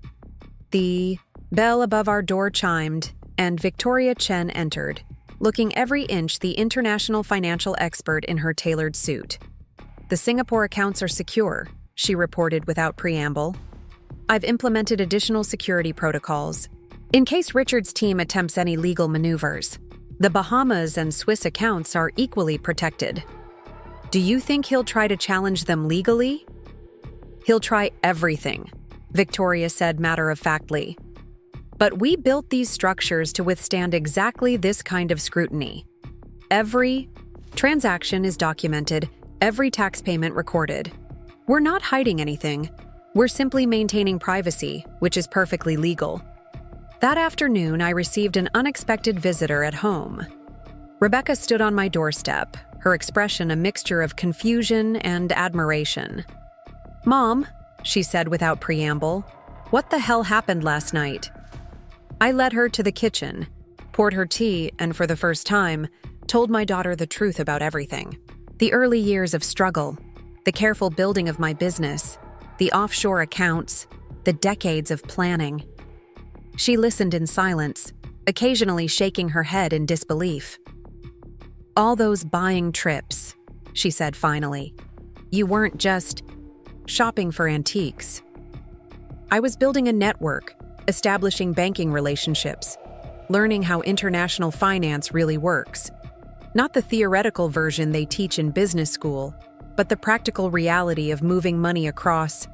The bell above our door chimed, and Victoria Chen entered, looking every inch the international financial expert in her tailored suit. "The Singapore accounts are secure," she reported without preamble. "I've implemented additional security protocols, in case Richard's team attempts any legal maneuvers. The Bahamas and Swiss accounts are equally protected. Do you think he'll try to challenge them legally?" "He'll try everything," Victoria said matter-of-factly. "But we built these structures to withstand exactly this kind of scrutiny. Every transaction is documented, every tax payment recorded. We're not hiding anything. We're simply maintaining privacy, which is perfectly legal." That afternoon, I received an unexpected visitor at home. Rebecca stood on my doorstep, her expression a mixture of confusion and admiration. "Mom," she said without preamble, "what the hell happened last night?" I led her to the kitchen, poured her tea, and for the first time, told my daughter the truth about everything. The early years of struggle, the careful building of my business, the offshore accounts, the decades of planning. She listened in silence, occasionally shaking her head in disbelief. "All those buying trips," she said finally. "You weren't just shopping for antiques. I was building a network, establishing banking relationships, learning how international finance really works. Not the theoretical version they teach in business school, but the practical reality of moving money across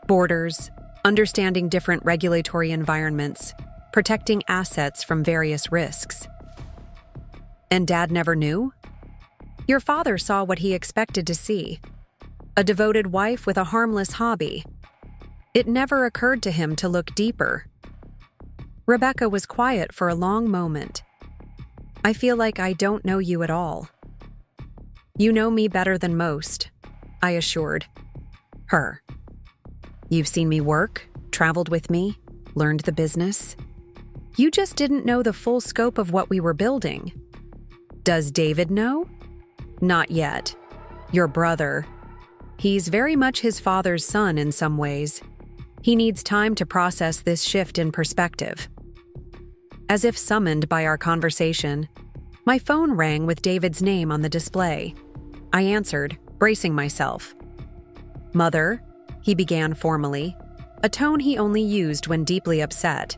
borders, understanding different regulatory environments, protecting assets from various risks." "And Dad never knew?" "Your father saw what he expected to see. A devoted wife with a harmless hobby. It never occurred to him to look deeper." Rebecca was quiet for a long moment. I feel like I don't know you at all. You know me better than most, I assured her. You've seen me work, traveled with me, learned the business. You just didn't know the full scope of what we were building. Does David know? Not yet. Your brother. He's very much his father's son in some ways. He needs time to process this shift in perspective. As if summoned by our conversation, my phone rang with David's name on the display. I answered, bracing myself. Mother, he began formally, a tone he only used when deeply upset.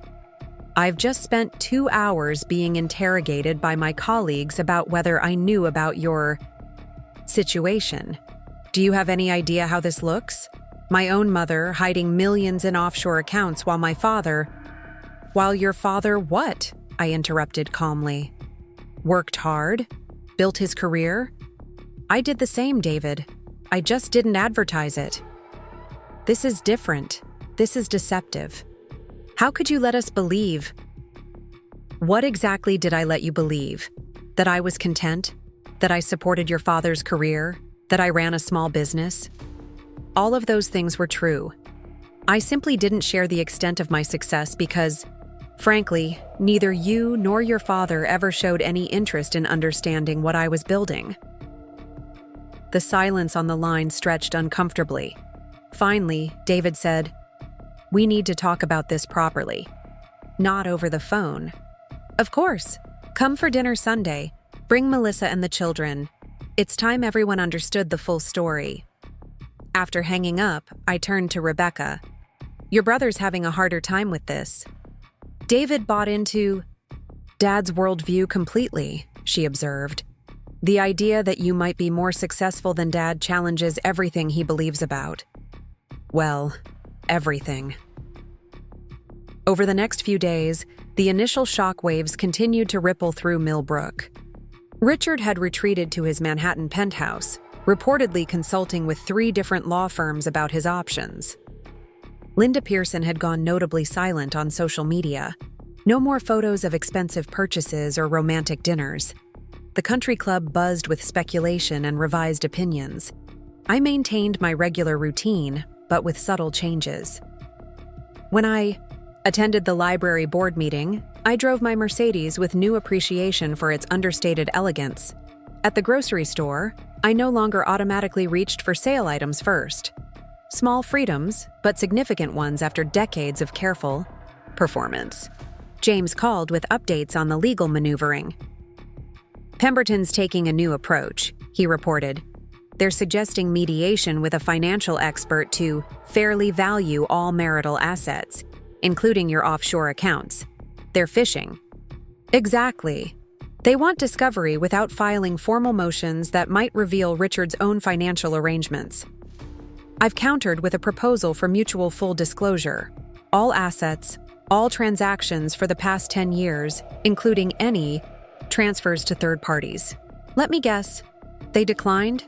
I've just spent 2 hours being interrogated by my colleagues about whether I knew about your situation. Do you have any idea how this looks? My own mother hiding millions in offshore accounts While your father what? I interrupted calmly. Worked hard? Built his career? I did the same, David. I just didn't advertise it. This is different. This is deceptive. How could you let us believe? What exactly did I let you believe? That I was content? That I supported your father's career? That I ran a small business? All of those things were true. I simply didn't share the extent of my success because, frankly, neither you nor your father ever showed any interest in understanding what I was building. The silence on the line stretched uncomfortably. Finally, David said, "We need to talk about this properly. Not over the phone. Of course. Come for dinner Sunday. Bring Melissa and the children. It's time everyone understood the full story." After hanging up, I turned to Rebecca. "Your brother's having a harder time with this." David bought into Dad's worldview completely, she observed. The idea that you might be more successful than Dad challenges everything he believes about. Well, everything. Over the next few days, the initial shock waves continued to ripple through Millbrook. Richard had retreated to his Manhattan penthouse, reportedly consulting with 3 different law firms about his options. Linda Pearson had gone notably silent on social media. No more photos of expensive purchases or romantic dinners. The country club buzzed with speculation and revised opinions. I maintained my regular routine, but with subtle changes. When I attended the library board meeting, I drove my Mercedes with new appreciation for its understated elegance. At the grocery store, I no longer automatically reached for sale items first. Small freedoms, but significant ones after decades of careful performance. James called with updates on the legal maneuvering. Pemberton's taking a new approach, he reported. They're suggesting mediation with a financial expert to fairly value all marital assets, including your offshore accounts. They're fishing. Exactly. They want discovery without filing formal motions that might reveal Richard's own financial arrangements. I've countered with a proposal for mutual full disclosure. All assets, all transactions for the past 10 years, including any transfers to third parties. Let me guess, they declined?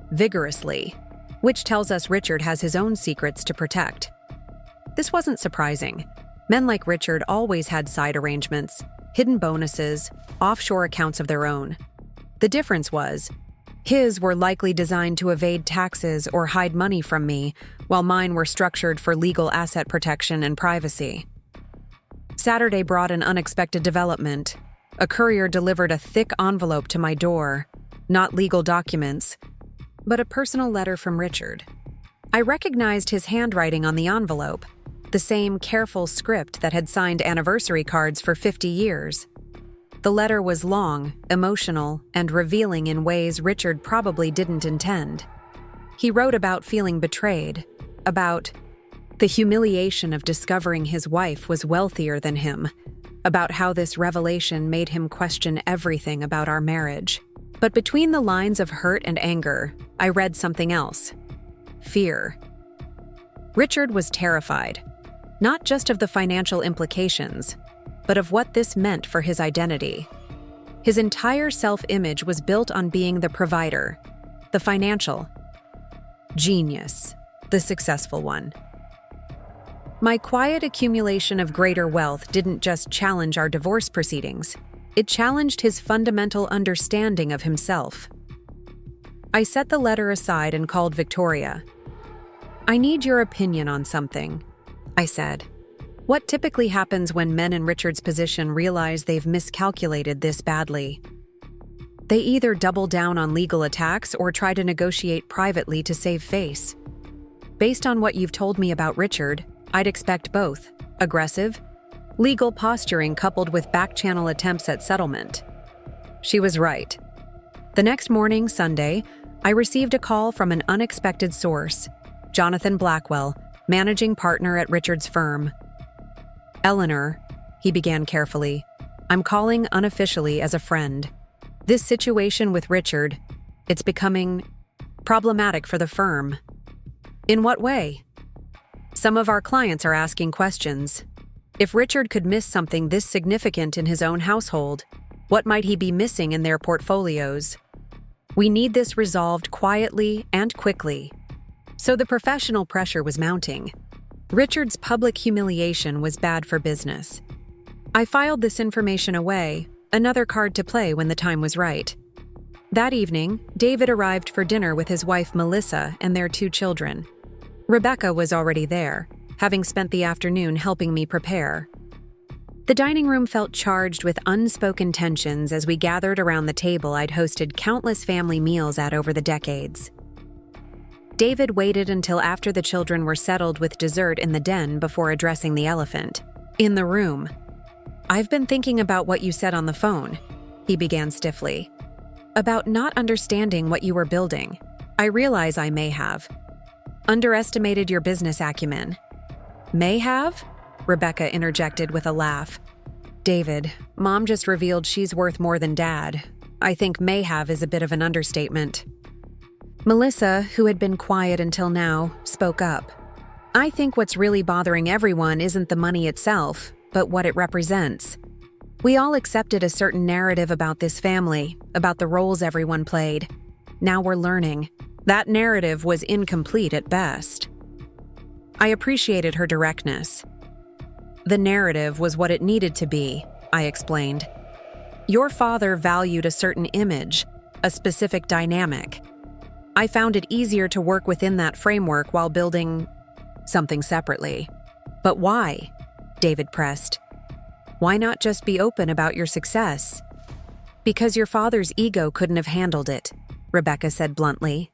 Vigorously, which tells us Richard has his own secrets to protect. This wasn't surprising. Men like Richard always had side arrangements, hidden bonuses, offshore accounts of their own. The difference was, his were likely designed to evade taxes or hide money from me, while mine were structured for legal asset protection and privacy. Saturday brought an unexpected development. A courier delivered a thick envelope to my door, not legal documents, but a personal letter from Richard. I recognized his handwriting on the envelope, the same careful script that had signed anniversary cards for 50 years. The letter was long, emotional, and revealing in ways Richard probably didn't intend. He wrote about feeling betrayed, about the humiliation of discovering his wife was wealthier than him, about how this revelation made him question everything about our marriage. But between the lines of hurt and anger, I read something else. Fear. Richard was terrified, not just of the financial implications, but of what this meant for his identity. His entire self-image was built on being the provider, the financial genius, the successful one. My quiet accumulation of greater wealth didn't just challenge our divorce proceedings, it challenged his fundamental understanding of himself. I set the letter aside and called Victoria. "I need your opinion on something," I said. "What typically happens when men in Richard's position realize they've miscalculated this badly? They either double down on legal attacks or try to negotiate privately to save face. Based on what you've told me about Richard, I'd expect both: aggressive, legal posturing coupled with back-channel attempts at settlement." She was right. The next morning, Sunday, I received a call from an unexpected source, Jonathan Blackwell, managing partner at Richard's firm. "Eleanor," he began carefully, "I'm calling unofficially as a friend. This situation with Richard, it's becoming problematic for the firm." "In what way?" "Some of our clients are asking questions. If Richard could miss something this significant in his own household, what might he be missing in their portfolios? We need this resolved quietly and quickly." So the professional pressure was mounting. Richard's public humiliation was bad for business. I filed this information away, another card to play when the time was right. That evening, David arrived for dinner with his wife Melissa and their 2 children. Rebecca was already there, having spent the afternoon helping me prepare. The dining room felt charged with unspoken tensions as we gathered around the table I'd hosted countless family meals at over the decades. David waited until after the children were settled with dessert in the den before addressing the elephant in the room. "I've been thinking about what you said on the phone," he began stiffly. "About not understanding what you were building. I realize I may have underestimated your business acumen." "May have?" Rebecca interjected with a laugh. "David, Mom just revealed she's worth more than Dad. I think may have is a bit of an understatement." Melissa, who had been quiet until now, spoke up. "I think what's really bothering everyone isn't the money itself, but what it represents. We all accepted a certain narrative about this family, about the roles everyone played. Now we're learning that narrative was incomplete at best." I appreciated her directness. "The narrative was what it needed to be," I explained. "Your father valued a certain image, a specific dynamic. I found it easier to work within that framework while building something separately." "But why?" David pressed. "Why not just be open about your success?" "Because your father's ego couldn't have handled it," Rebecca said bluntly.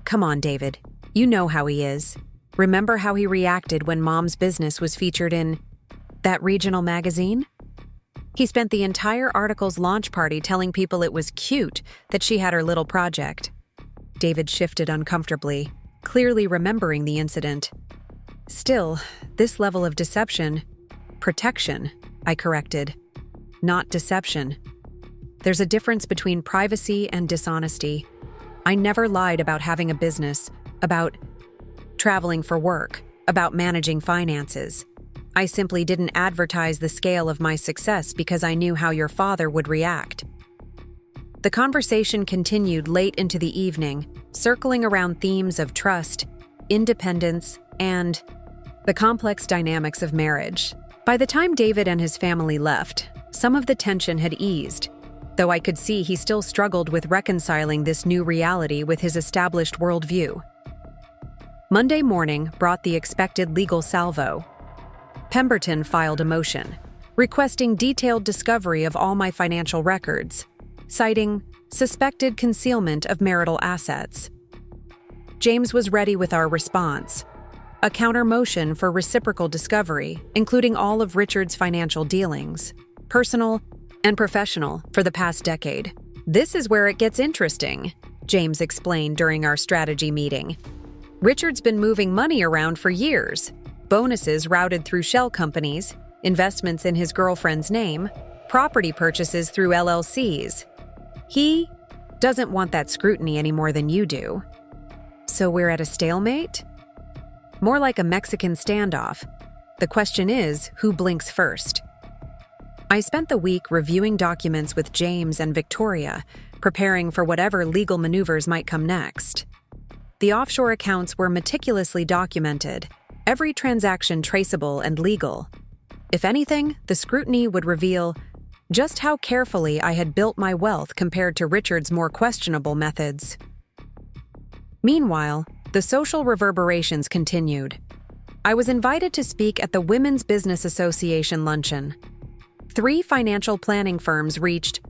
"Come on, David. You know how he is. Remember how he reacted when Mom's business was featured in that regional magazine? He spent the entire article's launch party telling people it was cute that she had her little project." David shifted uncomfortably, clearly remembering the incident. "Still, this level of deception, protection," I corrected, "not deception. There's a difference between privacy and dishonesty. I never lied about having a business, about traveling for work, about managing finances. I simply didn't advertise the scale of my success because I knew how your father would react." The conversation continued late into the evening, circling around themes of trust, independence, and the complex dynamics of marriage. By the time David and his family left, some of the tension had eased, though I could see he still struggled with reconciling this new reality with his established worldview. Monday morning brought the expected legal salvo. Pemberton filed a motion, requesting detailed discovery of all my financial records, citing suspected concealment of marital assets. James was ready with our response, a counter motion for reciprocal discovery, including all of Richard's financial dealings, personal and professional, for the past decade. "This is where it gets interesting," James explained during our strategy meeting. "Richard's been moving money around for years, bonuses routed through shell companies, investments in his girlfriend's name, property purchases through LLCs. He doesn't want that scrutiny any more than you do." "So we're at a stalemate?" "More like a Mexican standoff. The question is, who blinks first?" I spent the week reviewing documents with James and Victoria, preparing for whatever legal maneuvers might come next. The offshore accounts were meticulously documented, every transaction traceable and legal. If anything, the scrutiny would reveal just how carefully I had built my wealth compared to Richard's more questionable methods. Meanwhile, the social reverberations continued. I was invited to speak at the Women's Business Association luncheon. 3 financial planning firms reached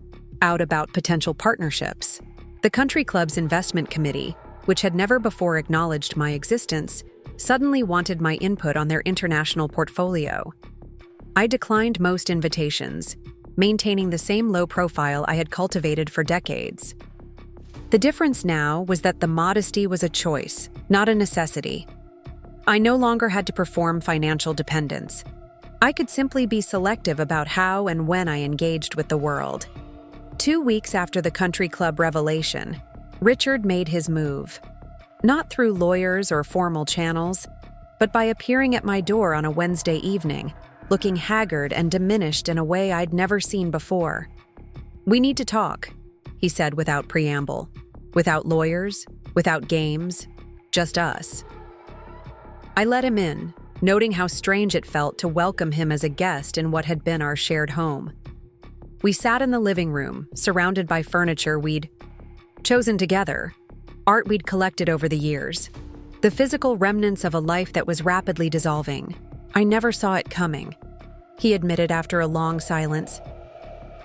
out about potential partnerships. The country club's investment committee, which had never before acknowledged my existence, suddenly wanted my input on their international portfolio. I declined most invitations, maintaining the same low profile I had cultivated for decades. The difference now was that the modesty was a choice, not a necessity. I no longer had to perform financial dependence. I could simply be selective about how and when I engaged with the world. 2 weeks after the country club revelation, Richard made his move. Not through lawyers or formal channels, but by appearing at my door on a Wednesday evening, looking haggard and diminished in a way I'd never seen before. "We need to talk," he said without preamble. Without lawyers, without games, just us. I let him in, noting how strange it felt to welcome him as a guest in what had been our shared home. We sat in the living room, surrounded by furniture we'd chosen together, art we'd collected over the years, the physical remnants of a life that was rapidly dissolving. I never saw it coming, he admitted after a long silence.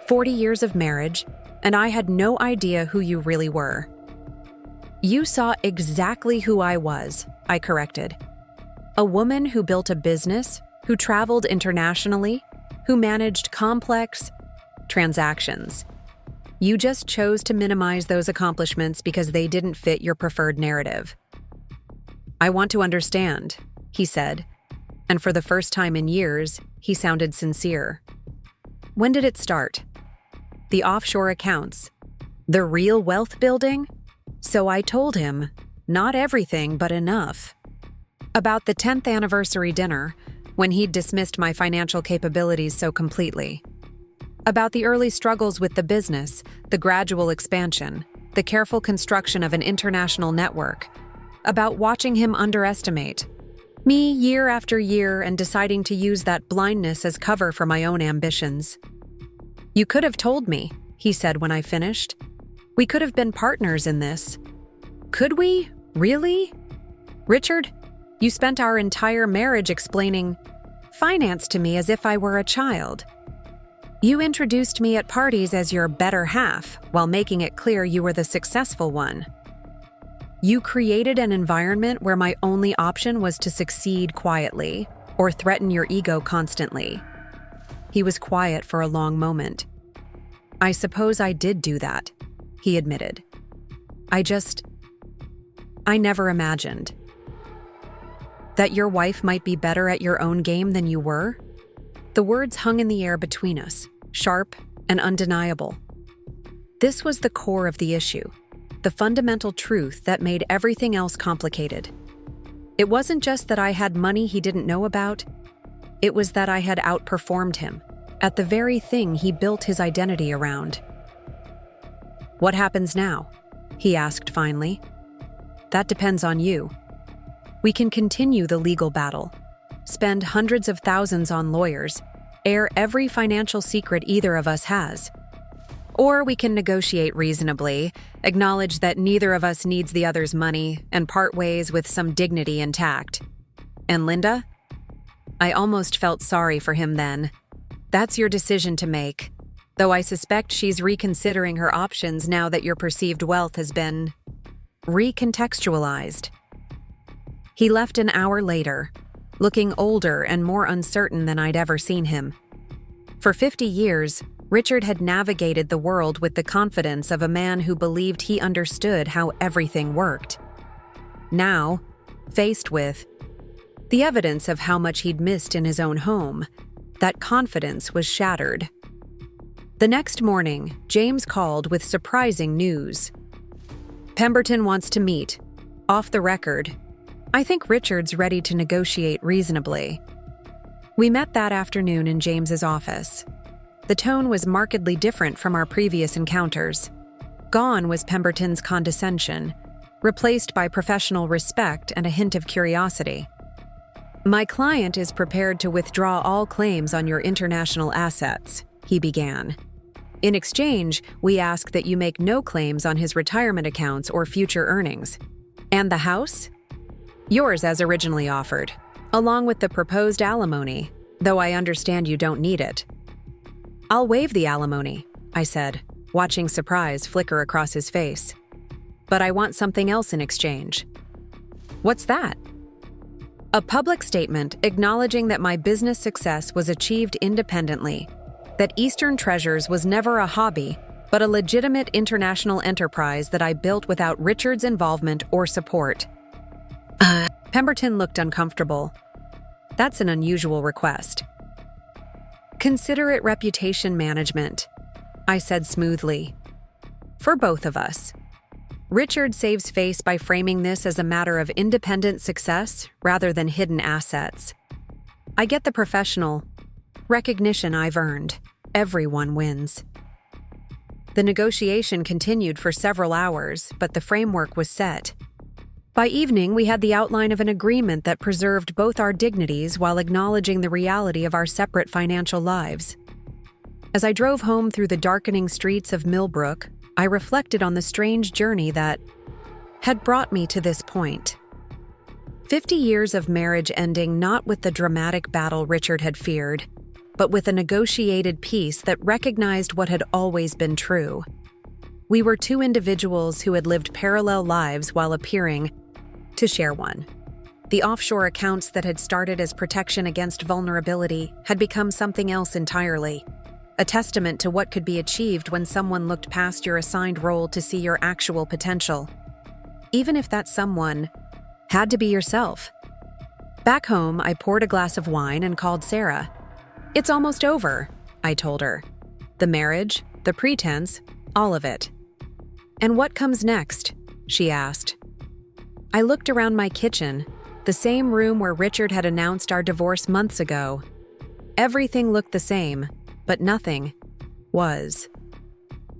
40 years of marriage, and I had no idea who you really were. You saw exactly who I was, I corrected. A woman who built a business, who traveled internationally, who managed complex transactions. You just chose to minimize those accomplishments because they didn't fit your preferred narrative. "I want to understand," he said, and for the first time in years, he sounded sincere. "When did it start? The offshore accounts? The real wealth building?" So I told him, not everything, but enough. About the 10th anniversary dinner, when he'd dismissed my financial capabilities so completely. About the early struggles with the business, the gradual expansion, the careful construction of an international network. About watching him underestimate me year after year and deciding to use that blindness as cover for my own ambitions. "You could have told me," he said when I finished. "We could have been partners in this." "Could we? Really? Richard, you spent our entire marriage explaining finance to me as if I were a child. You introduced me at parties as your better half while making it clear you were the successful one. You created an environment where my only option was to succeed quietly or threaten your ego constantly." He was quiet for a long moment. "I suppose I did do that," he admitted. I never imagined that your wife might be better at your own game than you were." The words hung in the air between us, sharp and undeniable. This was the core of the issue, the fundamental truth that made everything else complicated. It wasn't just that I had money he didn't know about, it was that I had outperformed him at the very thing he built his identity around. "What happens now?" he asked finally. "That depends on you. We can continue the legal battle, spend hundreds of thousands on lawyers, air every financial secret either of us has. Or we can negotiate reasonably, acknowledge that neither of us needs the other's money, and part ways with some dignity intact. And Linda?" I almost felt sorry for him then. "That's your decision to make, though I suspect she's reconsidering her options now that your perceived wealth has been recontextualized." He left an hour later, looking older and more uncertain than I'd ever seen him. For 50 years, Richard had navigated the world with the confidence of a man who believed he understood how everything worked. Now, faced with the evidence of how much he'd missed in his own home, that confidence was shattered. The next morning, James called with surprising news. "Pemberton wants to meet. Off the record. I think Richard's ready to negotiate reasonably." We met that afternoon in James's office. The tone was markedly different from our previous encounters. Gone was Pemberton's condescension, replaced by professional respect and a hint of curiosity. My client is prepared to withdraw all claims on your international assets, he began. In exchange, we ask that you make no claims on his retirement accounts or future earnings. And the house? Yours as originally offered, along with the proposed alimony, though I understand you don't need it. I'll waive the alimony, I said, watching surprise flicker across his face. But I want something else in exchange. What's that? A public statement acknowledging that my business success was achieved independently, that Eastern Treasures was never a hobby, but a legitimate international enterprise that I built without Richard's involvement or support. Pemberton looked uncomfortable. That's an unusual request. Consider it reputation management, I said smoothly. For both of us. Richard saves face by framing this as a matter of independent success rather than hidden assets. I get the professional recognition I've earned. Everyone wins. The negotiation continued for several hours, but the framework was set. By evening, we had the outline of an agreement that preserved both our dignities while acknowledging the reality of our separate financial lives. As I drove home through the darkening streets of Millbrook, I reflected on the strange journey that had brought me to this point. 50 years of marriage ending not with the dramatic battle Richard had feared, but with a negotiated peace that recognized what had always been true. We were two individuals who had lived parallel lives while appearing to share one. The offshore accounts that had started as protection against vulnerability had become something else entirely. A testament to what could be achieved when someone looked past your assigned role to see your actual potential. Even if that someone had to be yourself. Back home, I poured a glass of wine and called Sarah. It's almost over, I told her. The marriage, the pretense, all of it. And what comes next? She asked. I looked around my kitchen, the same room where Richard had announced our divorce months ago. Everything looked the same. But nothing was.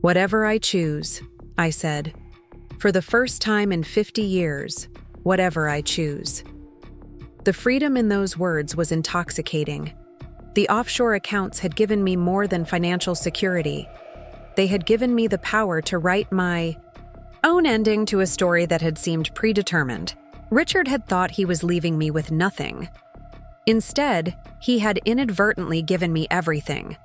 Whatever I choose, I said. For the first time in 50 years, whatever I choose. The freedom in those words was intoxicating. The offshore accounts had given me more than financial security. They had given me the power to write my own ending to a story that had seemed predetermined. Richard had thought he was leaving me with nothing. Instead, he had inadvertently given me everything.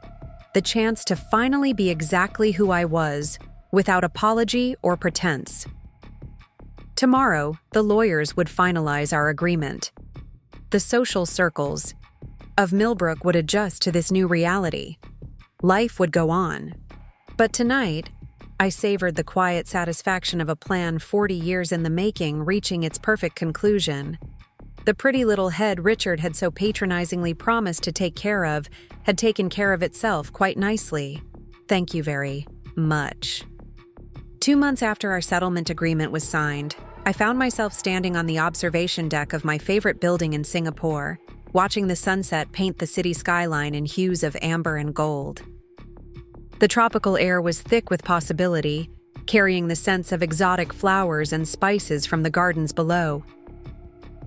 The chance to finally be exactly who I was, without apology or pretense. Tomorrow, the lawyers would finalize our agreement. The social circles of Millbrook would adjust to this new reality. Life would go on. But tonight, I savored the quiet satisfaction of a plan 40 years in the making reaching its perfect conclusion. The pretty little head Richard had so patronizingly promised to take care of had taken care of itself quite nicely. Thank you very much. 2 months after our settlement agreement was signed, I found myself standing on the observation deck of my favorite building in Singapore, watching the sunset paint the city skyline in hues of amber and gold. The tropical air was thick with possibility, carrying the scents of exotic flowers and spices from the gardens below.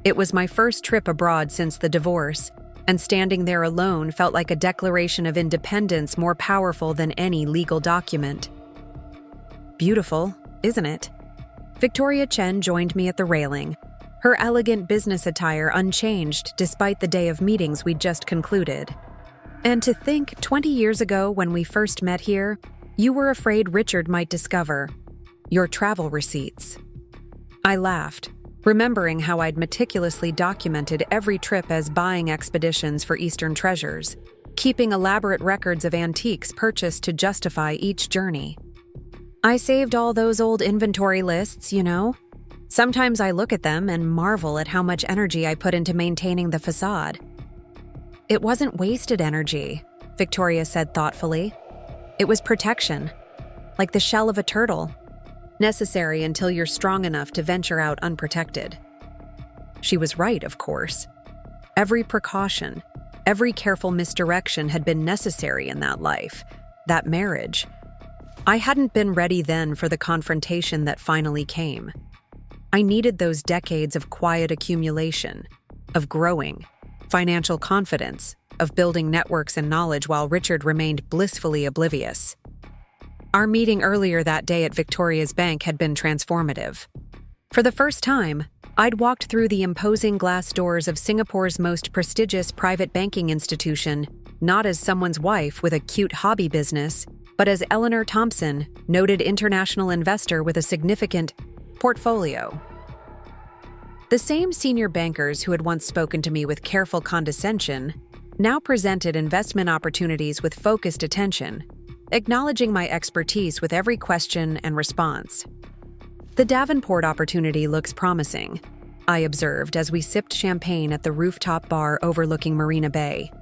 It was my first trip abroad since the divorce, and standing there alone felt like a declaration of independence more powerful than any legal document. Beautiful, isn't it? Victoria Chen joined me at the railing, her elegant business attire unchanged despite the day of meetings we'd just concluded. And to think 20 years ago when we first met here, you were afraid Richard might discover your travel receipts. I laughed, remembering how I'd meticulously documented every trip as buying expeditions for Eastern Treasures, keeping elaborate records of antiques purchased to justify each journey. I saved all those old inventory lists, you know. Sometimes I look at them and marvel at how much energy I put into maintaining the facade. It wasn't wasted energy, Victoria said thoughtfully. It was protection, like the shell of a turtle, necessary until you're strong enough to venture out unprotected. She was right, of course. Every precaution, every careful misdirection had been necessary in that life, that marriage. I hadn't been ready then for the confrontation that finally came. I needed those decades of quiet accumulation, of growing, financial confidence, of building networks and knowledge while Richard remained blissfully oblivious. Our meeting earlier that day at Victoria's bank had been transformative. For the first time, I'd walked through the imposing glass doors of Singapore's most prestigious private banking institution, not as someone's wife with a cute hobby business, but as Eleanor Thompson, noted international investor with a significant portfolio. The same senior bankers who had once spoken to me with careful condescension now presented investment opportunities with focused attention, acknowledging my expertise with every question and response. The Davenport opportunity looks promising, I observed as we sipped champagne at the rooftop bar overlooking Marina Bay.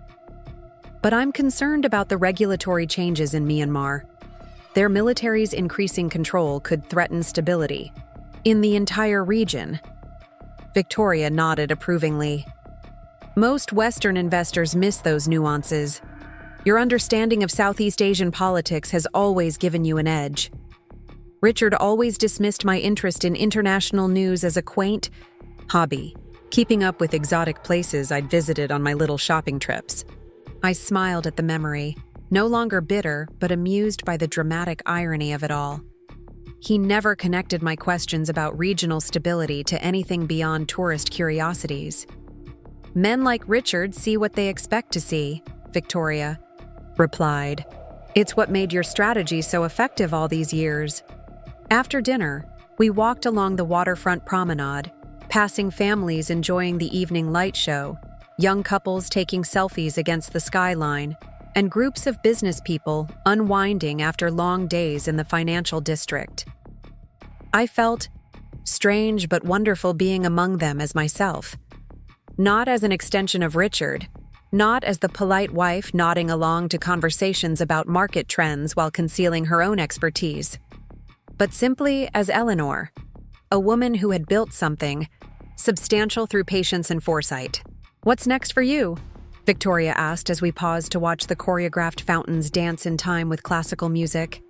But I'm concerned about the regulatory changes in Myanmar. Their military's increasing control could threaten stability in the entire region. Victoria nodded approvingly. Most Western investors miss those nuances. Your understanding of Southeast Asian politics has always given you an edge. Richard always dismissed my interest in international news as a quaint hobby, keeping up with exotic places I'd visited on my little shopping trips. I smiled at the memory, no longer bitter, but amused by the dramatic irony of it all. He never connected my questions about regional stability to anything beyond tourist curiosities. Men like Richard see what they expect to see, Victoria replied. It's what made your strategy so effective all these years. After dinner, we walked along the waterfront promenade, passing families enjoying the evening light show, young couples taking selfies against the skyline, and groups of business people unwinding after long days in the financial district. I felt strange but wonderful being among them as myself. Not as an extension of Richard, not as the polite wife nodding along to conversations about market trends while concealing her own expertise, but simply as Eleanor, a woman who had built something substantial through patience and foresight. "What's next for you?" Victoria asked as we paused to watch the choreographed fountains dance in time with classical music.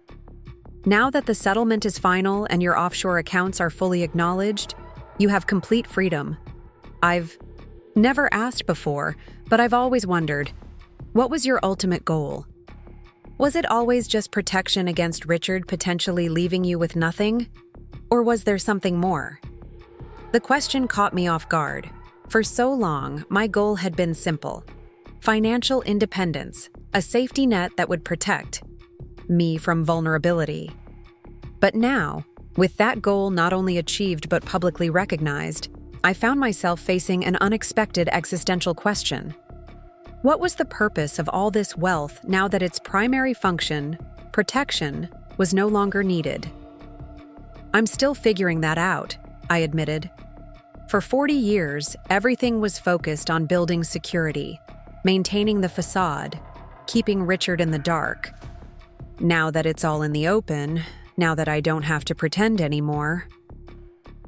"Now that the settlement is final and your offshore accounts are fully acknowledged, you have complete freedom. I've never asked before, but I've always wondered, what was your ultimate goal? Was it always just protection against Richard potentially leaving you with nothing? Or was there something more?" The question caught me off guard. For so long, my goal had been simple: financial independence, a safety net that would protect me from vulnerability. But now, with that goal not only achieved but publicly recognized, I found myself facing an unexpected existential question. What was the purpose of all this wealth now that its primary function, protection, was no longer needed? "I'm still figuring that out," I admitted. For 40 years, everything was focused on building security, maintaining the facade, keeping Richard in the dark. Now that it's all in the open, now that I don't have to pretend anymore,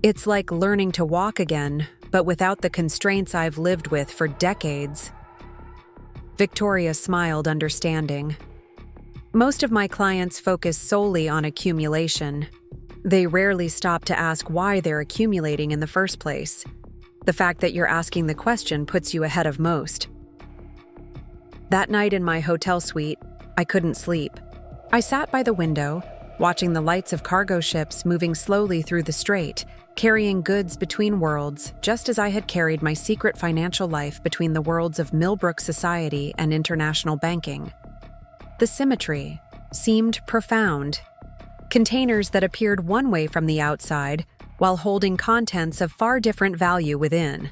it's like learning to walk again, but without the constraints I've lived with for decades. Victoria smiled, understanding. Most of my clients focus solely on accumulation. They rarely stop to ask why they're accumulating in the first place. The fact that you're asking the question puts you ahead of most. That night in my hotel suite, I couldn't sleep. I sat by the window, watching the lights of cargo ships moving slowly through the strait, carrying goods between worlds, just as I had carried my secret financial life between the worlds of Millbrook society and international banking. The symmetry seemed profound. Containers that appeared one way from the outside, while holding contents of far different value within.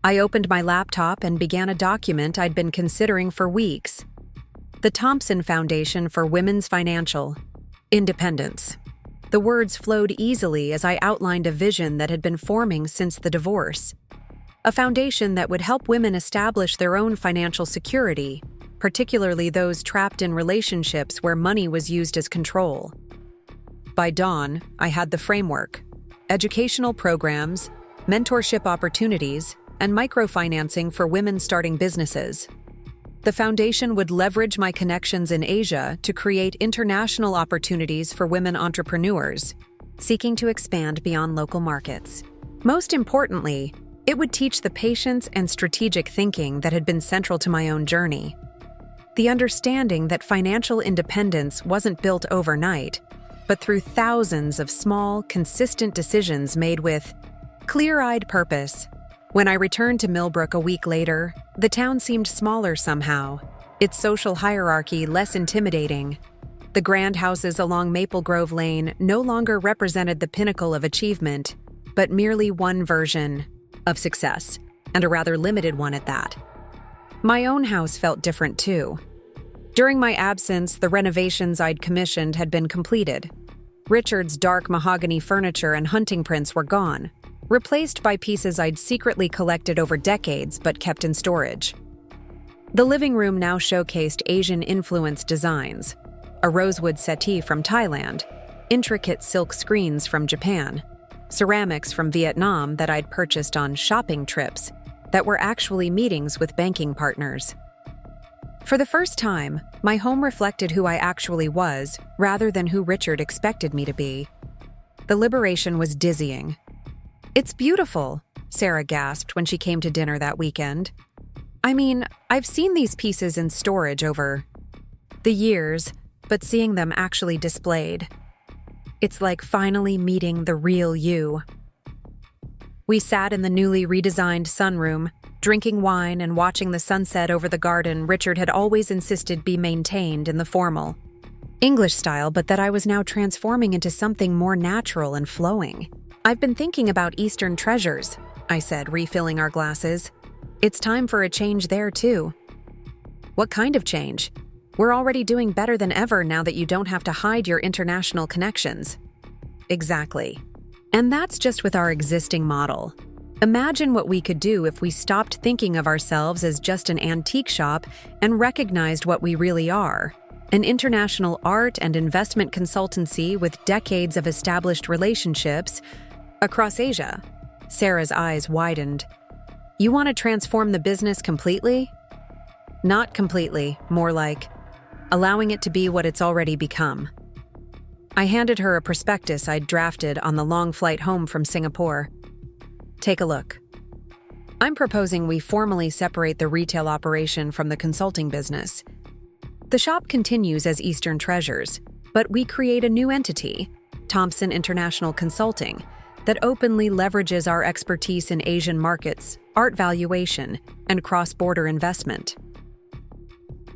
I opened my laptop and began a document I'd been considering for weeks. The Thompson Foundation for Women's Financial Independence. The words flowed easily as I outlined a vision that had been forming since the divorce. A foundation that would help women establish their own financial security, particularly those trapped in relationships where money was used as control. By dawn, I had the framework: educational programs, mentorship opportunities, and microfinancing for women starting businesses. The foundation would leverage my connections in Asia to create international opportunities for women entrepreneurs seeking to expand beyond local markets. Most importantly, It would teach the patience and strategic thinking that had been central to my own journey. The understanding that financial independence wasn't built overnight, but through thousands of small, consistent decisions made with clear-eyed purpose. When I returned to Millbrook a week later, the town seemed smaller somehow, its social hierarchy less intimidating. The grand houses along Maple Grove Lane no longer represented the pinnacle of achievement, but merely one version of success, and a rather limited one at that. My own house felt different too. During my absence, the renovations I'd commissioned had been completed. Richard's dark mahogany furniture and hunting prints were gone, replaced by pieces I'd secretly collected over decades but kept in storage. The living room now showcased Asian-influenced designs, a rosewood settee from Thailand, intricate silk screens from Japan, ceramics from Vietnam that I'd purchased on shopping trips that were actually meetings with banking partners. For the first time, my home reflected who I actually was rather than who Richard expected me to be. The liberation was dizzying. "It's beautiful," Sarah gasped when she came to dinner that weekend. "I mean, I've seen these pieces in storage over the years, but seeing them actually displayed. It's like finally meeting the real you." We sat in the newly redesigned sunroom, drinking wine and watching the sunset over the garden Richard had always insisted be maintained in the formal English style, but that I was now transforming into something more natural and flowing. "I've been thinking about Eastern treasures," I said, refilling our glasses. "It's time for a change there, too." "What kind of change? We're already doing better than ever now that you don't have to hide your international connections." "Exactly. And that's just with our existing model. Imagine what we could do if we stopped thinking of ourselves as just an antique shop and recognized what we really are: an international art and investment consultancy with decades of established relationships across Asia." Sarah's eyes widened. "You want to transform the business completely?" "Not completely, more like allowing it to be what it's already become." I handed her a prospectus I'd drafted on the long flight home from Singapore. "Take a look. I'm proposing we formally separate the retail operation from the consulting business. The shop continues as Eastern Treasures, but we create a new entity, Thompson International Consulting, that openly leverages our expertise in Asian markets, art valuation, and cross-border investment."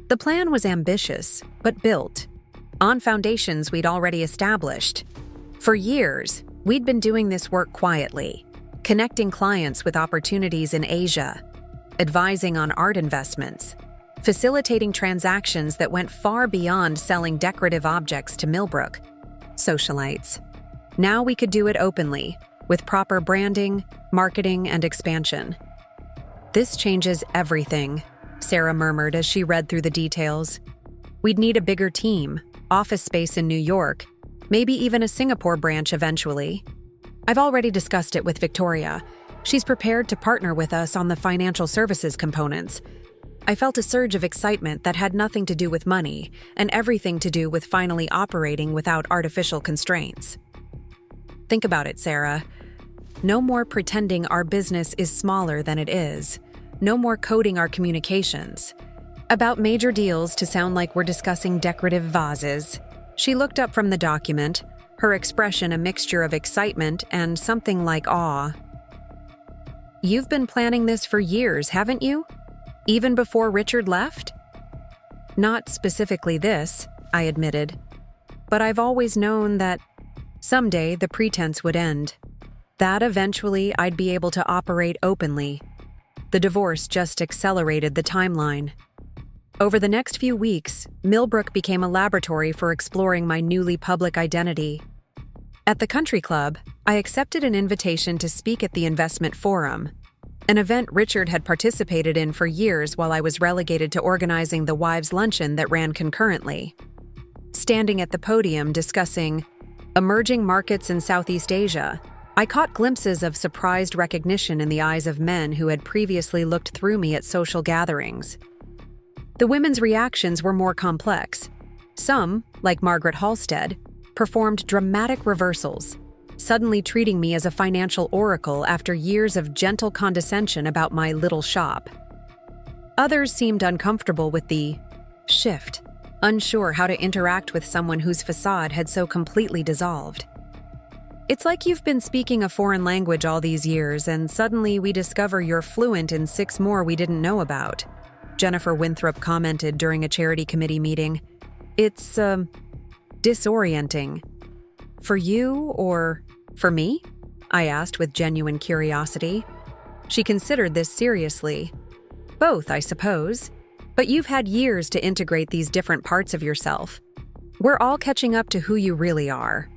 The plan was ambitious, but built on foundations we'd already established. For years, we'd been doing this work quietly, connecting clients with opportunities in Asia, advising on art investments, facilitating transactions that went far beyond selling decorative objects to Millbrook socialites. Now we could do it openly, with proper branding, marketing, and expansion. "This changes everything," Sarah murmured as she read through the details. "We'd need a bigger team, office space in New York, maybe even a Singapore branch eventually. I've already discussed it with Victoria. She's prepared to partner with us on the financial services components." I felt a surge of excitement that had nothing to do with money and everything to do with finally operating without artificial constraints. "Think about it, Sarah. No more pretending our business is smaller than it is. No more coding our communications about major deals to sound like we're discussing decorative vases." She looked up from the document, her expression a mixture of excitement and something like awe. "You've been planning this for years, haven't you? Even before Richard left?" "Not specifically this," I admitted. "But I've always known that someday the pretense would end. That eventually I'd be able to operate openly. The divorce just accelerated the timeline." Over the next few weeks, Millbrook became a laboratory for exploring my newly public identity. At the country club, I accepted an invitation to speak at the investment forum, an event Richard had participated in for years while I was relegated to organizing the wives' luncheon that ran concurrently. Standing at the podium discussing emerging markets in Southeast Asia, I caught glimpses of surprised recognition in the eyes of men who had previously looked through me at social gatherings. The women's reactions were more complex. Some, like Margaret Halstead, performed dramatic reversals, suddenly treating me as a financial oracle after years of gentle condescension about my little shop. Others seemed uncomfortable with the shift, unsure how to interact with someone whose facade had so completely dissolved. It's like you've been speaking a foreign language all these years, and suddenly we discover you're fluent in 6 more we didn't know about, Jennifer Winthrop commented during a charity committee meeting. It's, disorienting. For you or for me? I asked with genuine curiosity. She considered this seriously. Both, I suppose. But you've had years to integrate these different parts of yourself. We're all catching up to who you really are.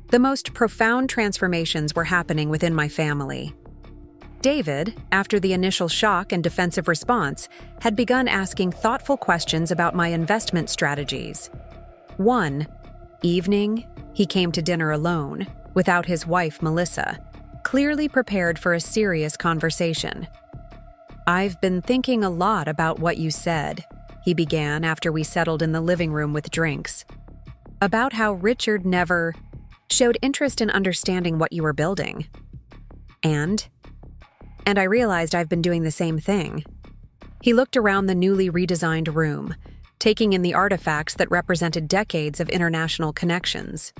The most profound transformations were happening within my family. David, after the initial shock and defensive response, had begun asking thoughtful questions about my investment strategies. One evening, he came to dinner alone, without his wife, Melissa, clearly prepared for a serious conversation. "I've been thinking a lot about what you said," he began after we settled in the living room with drinks. "About how Richard never showed interest in understanding what you were building. And I realized I've been doing the same thing." He looked around the newly redesigned room, taking in the artifacts that represented decades of international connections.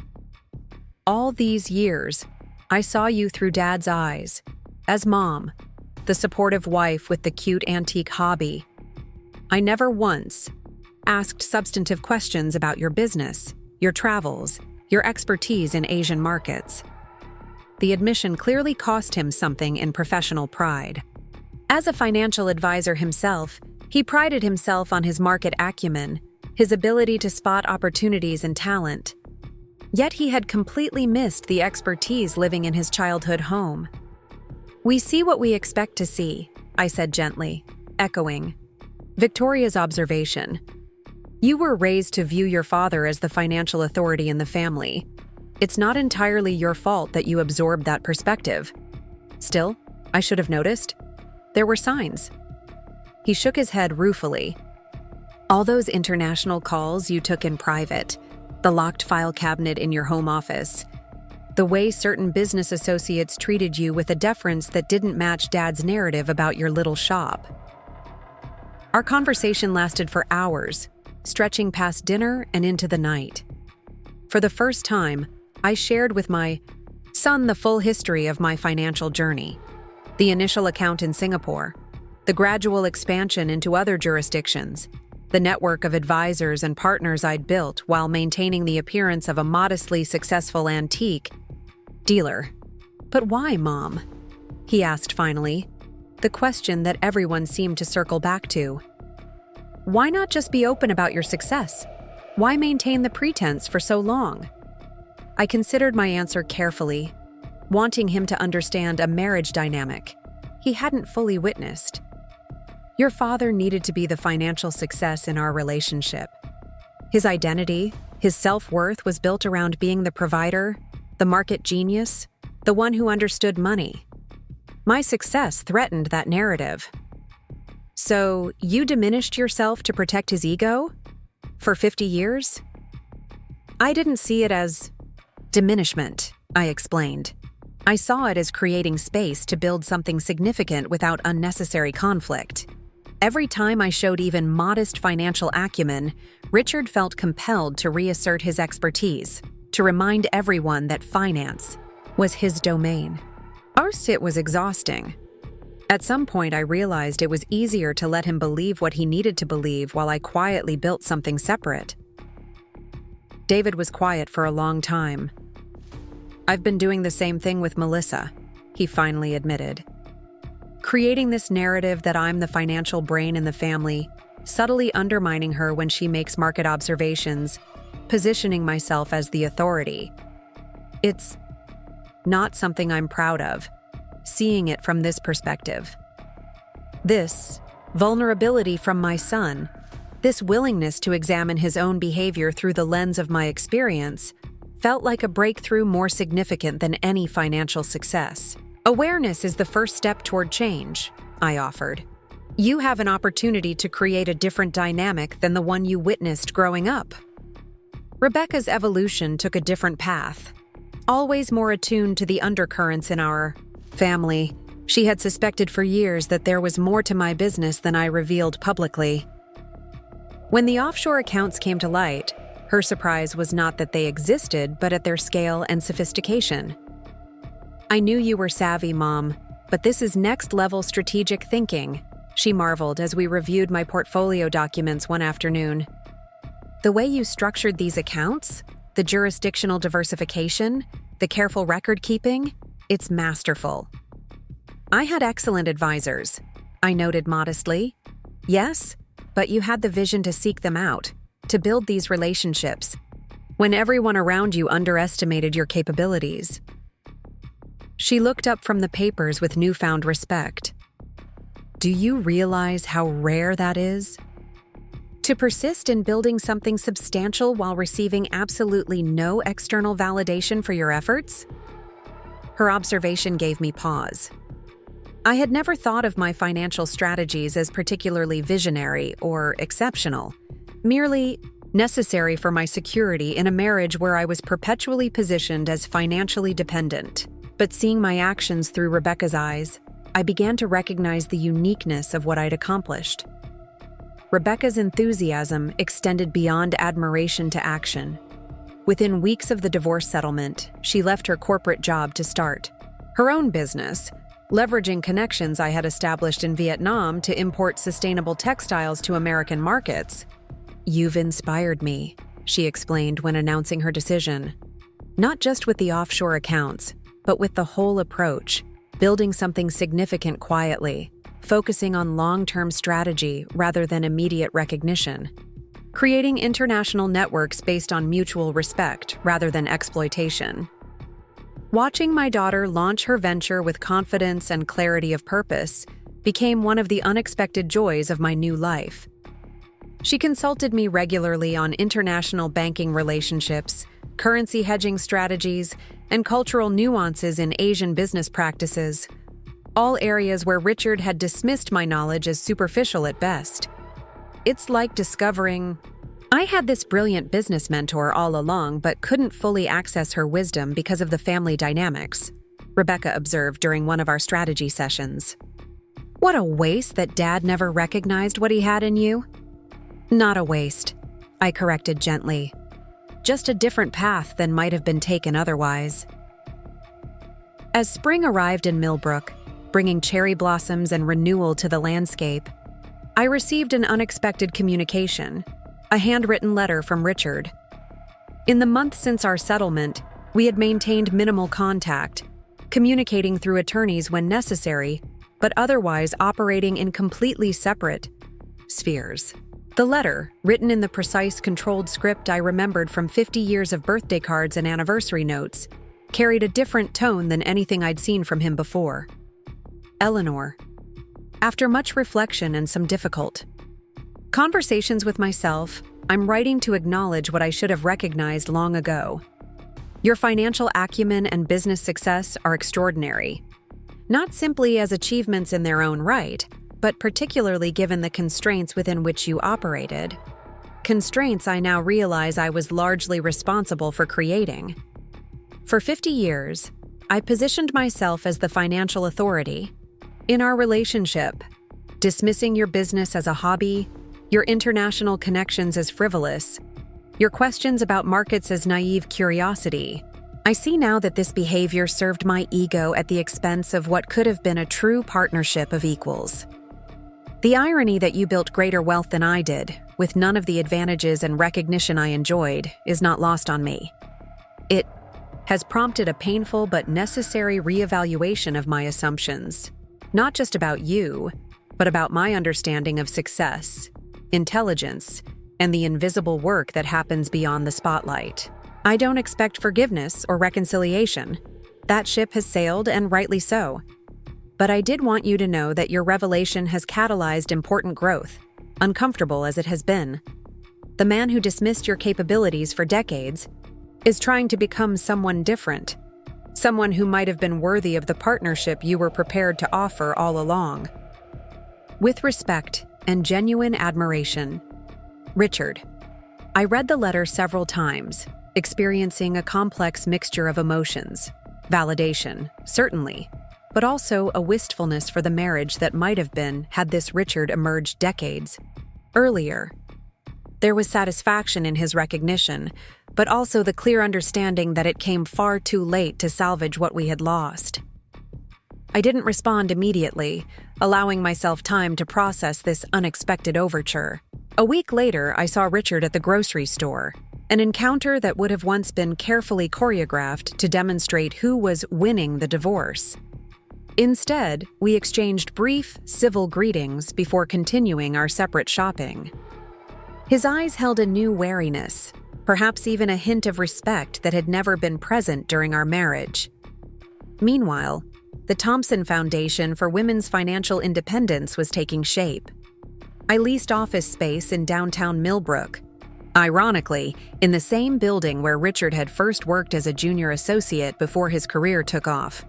"All these years, I saw you through Dad's eyes, as Mom, the supportive wife with the cute antique hobby. I never once asked substantive questions about your business, your travels, your expertise in Asian markets." The admission clearly cost him something in professional pride. As a financial advisor himself, he prided himself on his market acumen, his ability to spot opportunities and talent. Yet he had completely missed the expertise living in his childhood home. "We see what we expect to see," I said gently, echoing Victoria's observation. "You were raised to view your father as the financial authority in the family. It's not entirely your fault that you absorbed that perspective. Still, I should have noticed. There were signs." He shook his head ruefully. "All those international calls you took in private, the locked file cabinet in your home office, the way certain business associates treated you with a deference that didn't match Dad's narrative about your little shop." Our conversation lasted for hours, stretching past dinner and into the night. For the first time, I shared with my son the full history of my financial journey. The initial account in Singapore, the gradual expansion into other jurisdictions, the network of advisors and partners I'd built while maintaining the appearance of a modestly successful antique dealer. "But why, Mom?" he asked finally, the question that everyone seemed to circle back to. "Why not just be open about your success? Why maintain the pretense for so long?" I considered my answer carefully, wanting him to understand a marriage dynamic he hadn't fully witnessed. Your father needed to be the financial success in our relationship. His identity, his self-worth was built around being the provider, the market genius, the one who understood money. My success threatened that narrative. "So, you diminished yourself to protect his ego? For 50 years? I didn't see it as diminishment, I explained. I saw it as creating space to build something significant without unnecessary conflict. Every time I showed even modest financial acumen, Richard felt compelled to reassert his expertise, to remind everyone that finance was his domain. Our sit was exhausting. At some point, I realized it was easier to let him believe what he needed to believe while I quietly built something separate. David was quiet for a long time. "I've been doing the same thing with Melissa," he finally admitted. "Creating this narrative that I'm the financial brain in the family, subtly undermining her when she makes market observations, positioning myself as the authority. It's not something I'm proud of, seeing it from this perspective. This vulnerability from my son, this willingness to examine his own behavior through the lens of my experience, felt like a breakthrough more significant than any financial success. Awareness is the first step toward change," I offered. "You have an opportunity to create a different dynamic than the one you witnessed growing up." Rebecca's evolution took a different path. always more attuned to the undercurrents in our family. She had suspected for years that there was more to my business than I revealed publicly. When the offshore accounts came to light, her surprise was not that they existed, but at their scale and sophistication. "I knew you were savvy, Mom, but this is next-level strategic thinking," she marveled as we reviewed my portfolio documents one afternoon. "The way you structured these accounts, the jurisdictional diversification, the careful record-keeping, it's masterful." "I had excellent advisors," I noted modestly. "Yes, but you had the vision to seek them out, to build these relationships, when everyone around you underestimated your capabilities." She looked up from the papers with newfound respect. "Do you realize how rare that is? To persist in building something substantial while receiving absolutely no external validation for your efforts?" Her observation gave me pause. I had never thought of my financial strategies as particularly visionary or exceptional, merely necessary for my security in a marriage where I was perpetually positioned as financially dependent. But seeing my actions through Rebecca's eyes, I began to recognize the uniqueness of what I'd accomplished. Rebecca's enthusiasm extended beyond admiration to action. Within weeks of the divorce settlement, she left her corporate job to start her own business, leveraging connections I had established in Vietnam to import sustainable textiles to American markets. "You've inspired me," she explained when announcing her decision. "Not just with the offshore accounts, but with the whole approach, building something significant quietly, focusing on long-term strategy rather than immediate recognition, creating international networks based on mutual respect rather than exploitation." Watching my daughter launch her venture with confidence and clarity of purpose became one of the unexpected joys of my new life. She consulted me regularly on international banking relationships, currency hedging strategies, and cultural nuances in Asian business practices, all areas where Richard had dismissed my knowledge as superficial at best. It's like discovering, I had this brilliant business mentor all along but couldn't fully access her wisdom because of the family dynamics, Rebecca observed during one of our strategy sessions. "What a waste that Dad never recognized what he had in you." "Not a waste," I corrected gently. "Just a different path than might have been taken otherwise." As spring arrived in Millbrook, bringing cherry blossoms and renewal to the landscape, I received an unexpected communication, a handwritten letter from Richard. In the month since our settlement, we had maintained minimal contact, communicating through attorneys when necessary, but otherwise operating in completely separate spheres. The letter, written in the precise, controlled script I remembered from 50 years of birthday cards and anniversary notes, carried a different tone than anything I'd seen from him before. "Eleanor, after much reflection and some difficult conversations with myself, I'm writing to acknowledge what I should have recognized long ago. Your financial acumen and business success are extraordinary, not simply as achievements in their own right, but particularly given the constraints within which you operated. Constraints I now realize I was largely responsible for creating. For 50 years, I positioned myself as the financial authority. In our relationship, dismissing your business as a hobby, your international connections as frivolous, your questions about markets as naive curiosity. I see now that this behavior served my ego at the expense of what could have been a true partnership of equals. The irony that you built greater wealth than I did, with none of the advantages and recognition I enjoyed, is not lost on me. It has prompted a painful but necessary reevaluation of my assumptions, not just about you, but about my understanding of success, intelligence, and the invisible work that happens beyond the spotlight. I don't expect forgiveness or reconciliation. That ship has sailed, and rightly so. But I did want you to know that your revelation has catalyzed important growth, uncomfortable as it has been. The man who dismissed your capabilities for decades is trying to become someone different, someone who might have been worthy of the partnership you were prepared to offer all along. With respect and genuine admiration, Richard. I read the letter several times, experiencing a complex mixture of emotions. Validation, certainly, but also a wistfulness for the marriage that might have been had this Richard emerged decades earlier. There was satisfaction in his recognition, but also the clear understanding that it came far too late to salvage what we had lost. I didn't respond immediately, allowing myself time to process this unexpected overture. A week later, I saw Richard at the grocery store, an encounter that would have once been carefully choreographed to demonstrate who was winning the divorce. Instead, we exchanged brief, civil greetings before continuing our separate shopping. His eyes held a new wariness, perhaps even a hint of respect that had never been present during our marriage. Meanwhile, the Thompson Foundation for Women's Financial Independence was taking shape. I leased office space in downtown Millbrook, ironically, in the same building where Richard had first worked as a junior associate before his career took off.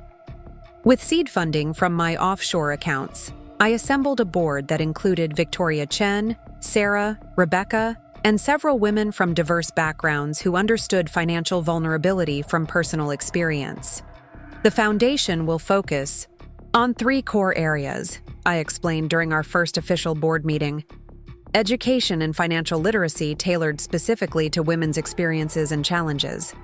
With seed funding from my offshore accounts, I assembled a board that included Victoria Chen, Sarah, Rebecca, and several women from diverse backgrounds who understood financial vulnerability from personal experience. The foundation will focus on 3 core areas, I explained during our first official board meeting. Education and financial literacy tailored specifically to women's experiences and challenges.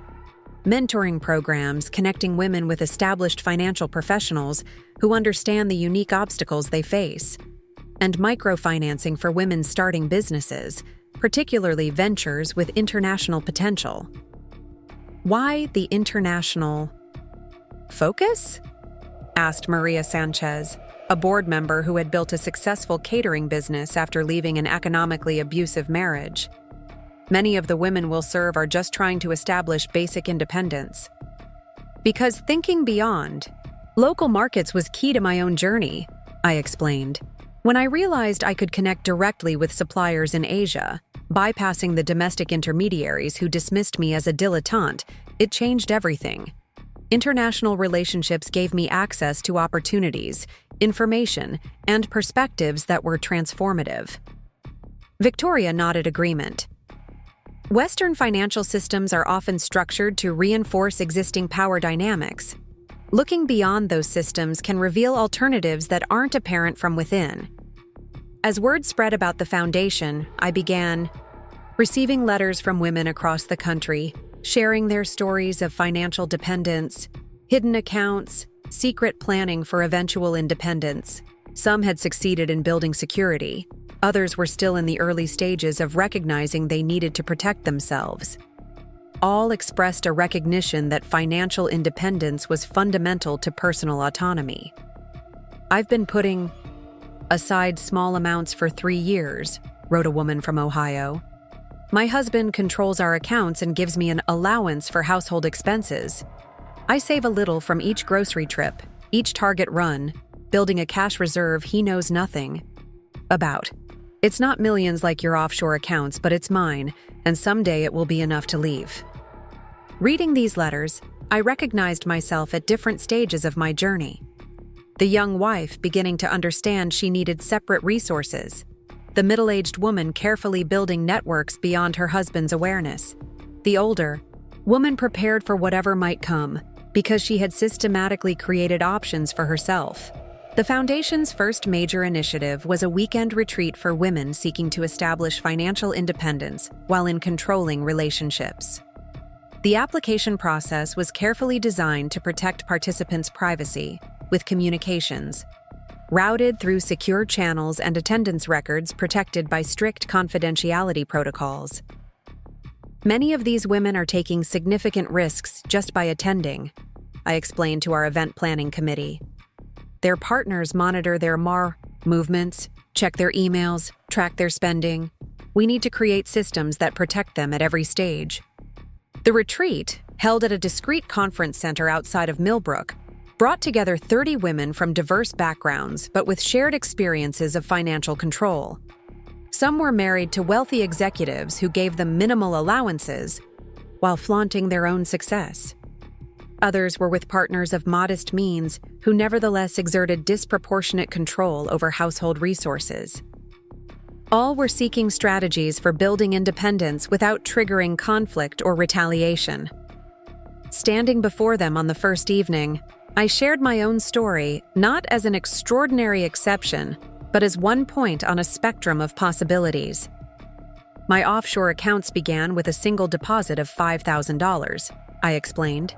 Mentoring programs connecting women with established financial professionals who understand the unique obstacles they face. And microfinancing for women starting businesses, particularly ventures with international potential. Why the international focus? Asked Maria Sanchez, a board member who had built a successful catering business after leaving an economically abusive marriage. Many of the women we'll serve are just trying to establish basic independence. Because thinking beyond local markets was key to my own journey, I explained. When I realized I could connect directly with suppliers in Asia, bypassing the domestic intermediaries who dismissed me as a dilettante, it changed everything. International relationships gave me access to opportunities, information, and perspectives that were transformative. Victoria nodded agreement. Western financial systems are often structured to reinforce existing power dynamics. Looking beyond those systems can reveal alternatives that aren't apparent from within. As word spread about the foundation, I began receiving letters from women across the country, sharing their stories of financial dependence, hidden accounts, secret planning for eventual independence. Some had succeeded in building security. Others were still in the early stages of recognizing they needed to protect themselves. All expressed a recognition that financial independence was fundamental to personal autonomy. I've been putting aside small amounts for 3 years, wrote a woman from Ohio. My husband controls our accounts and gives me an allowance for household expenses. I save a little from each grocery trip, each Target run, building a cash reserve he knows nothing about. It's not millions like your offshore accounts, but it's mine, and someday it will be enough to leave. Reading these letters, I recognized myself at different stages of my journey. The young wife beginning to understand she needed separate resources. The middle-aged woman carefully building networks beyond her husband's awareness. The older woman prepared for whatever might come because she had systematically created options for herself. The Foundation's first major initiative was a weekend retreat for women seeking to establish financial independence while in controlling relationships. The application process was carefully designed to protect participants' privacy, with communications routed through secure channels and attendance records protected by strict confidentiality protocols. Many of these women are taking significant risks just by attending, I explained to our event planning committee. Their partners monitor their movements, check their emails, track their spending. We need to create systems that protect them at every stage. The retreat, held at a discreet conference center outside of Millbrook, brought together 30 women from diverse backgrounds but with shared experiences of financial control. Some were married to wealthy executives who gave them minimal allowances while flaunting their own success. Others were with partners of modest means who nevertheless exerted disproportionate control over household resources. All were seeking strategies for building independence without triggering conflict or retaliation. Standing before them on the first evening, I shared my own story not as an extraordinary exception, but as one point on a spectrum of possibilities. My offshore accounts began with a single deposit of $5,000, I explained.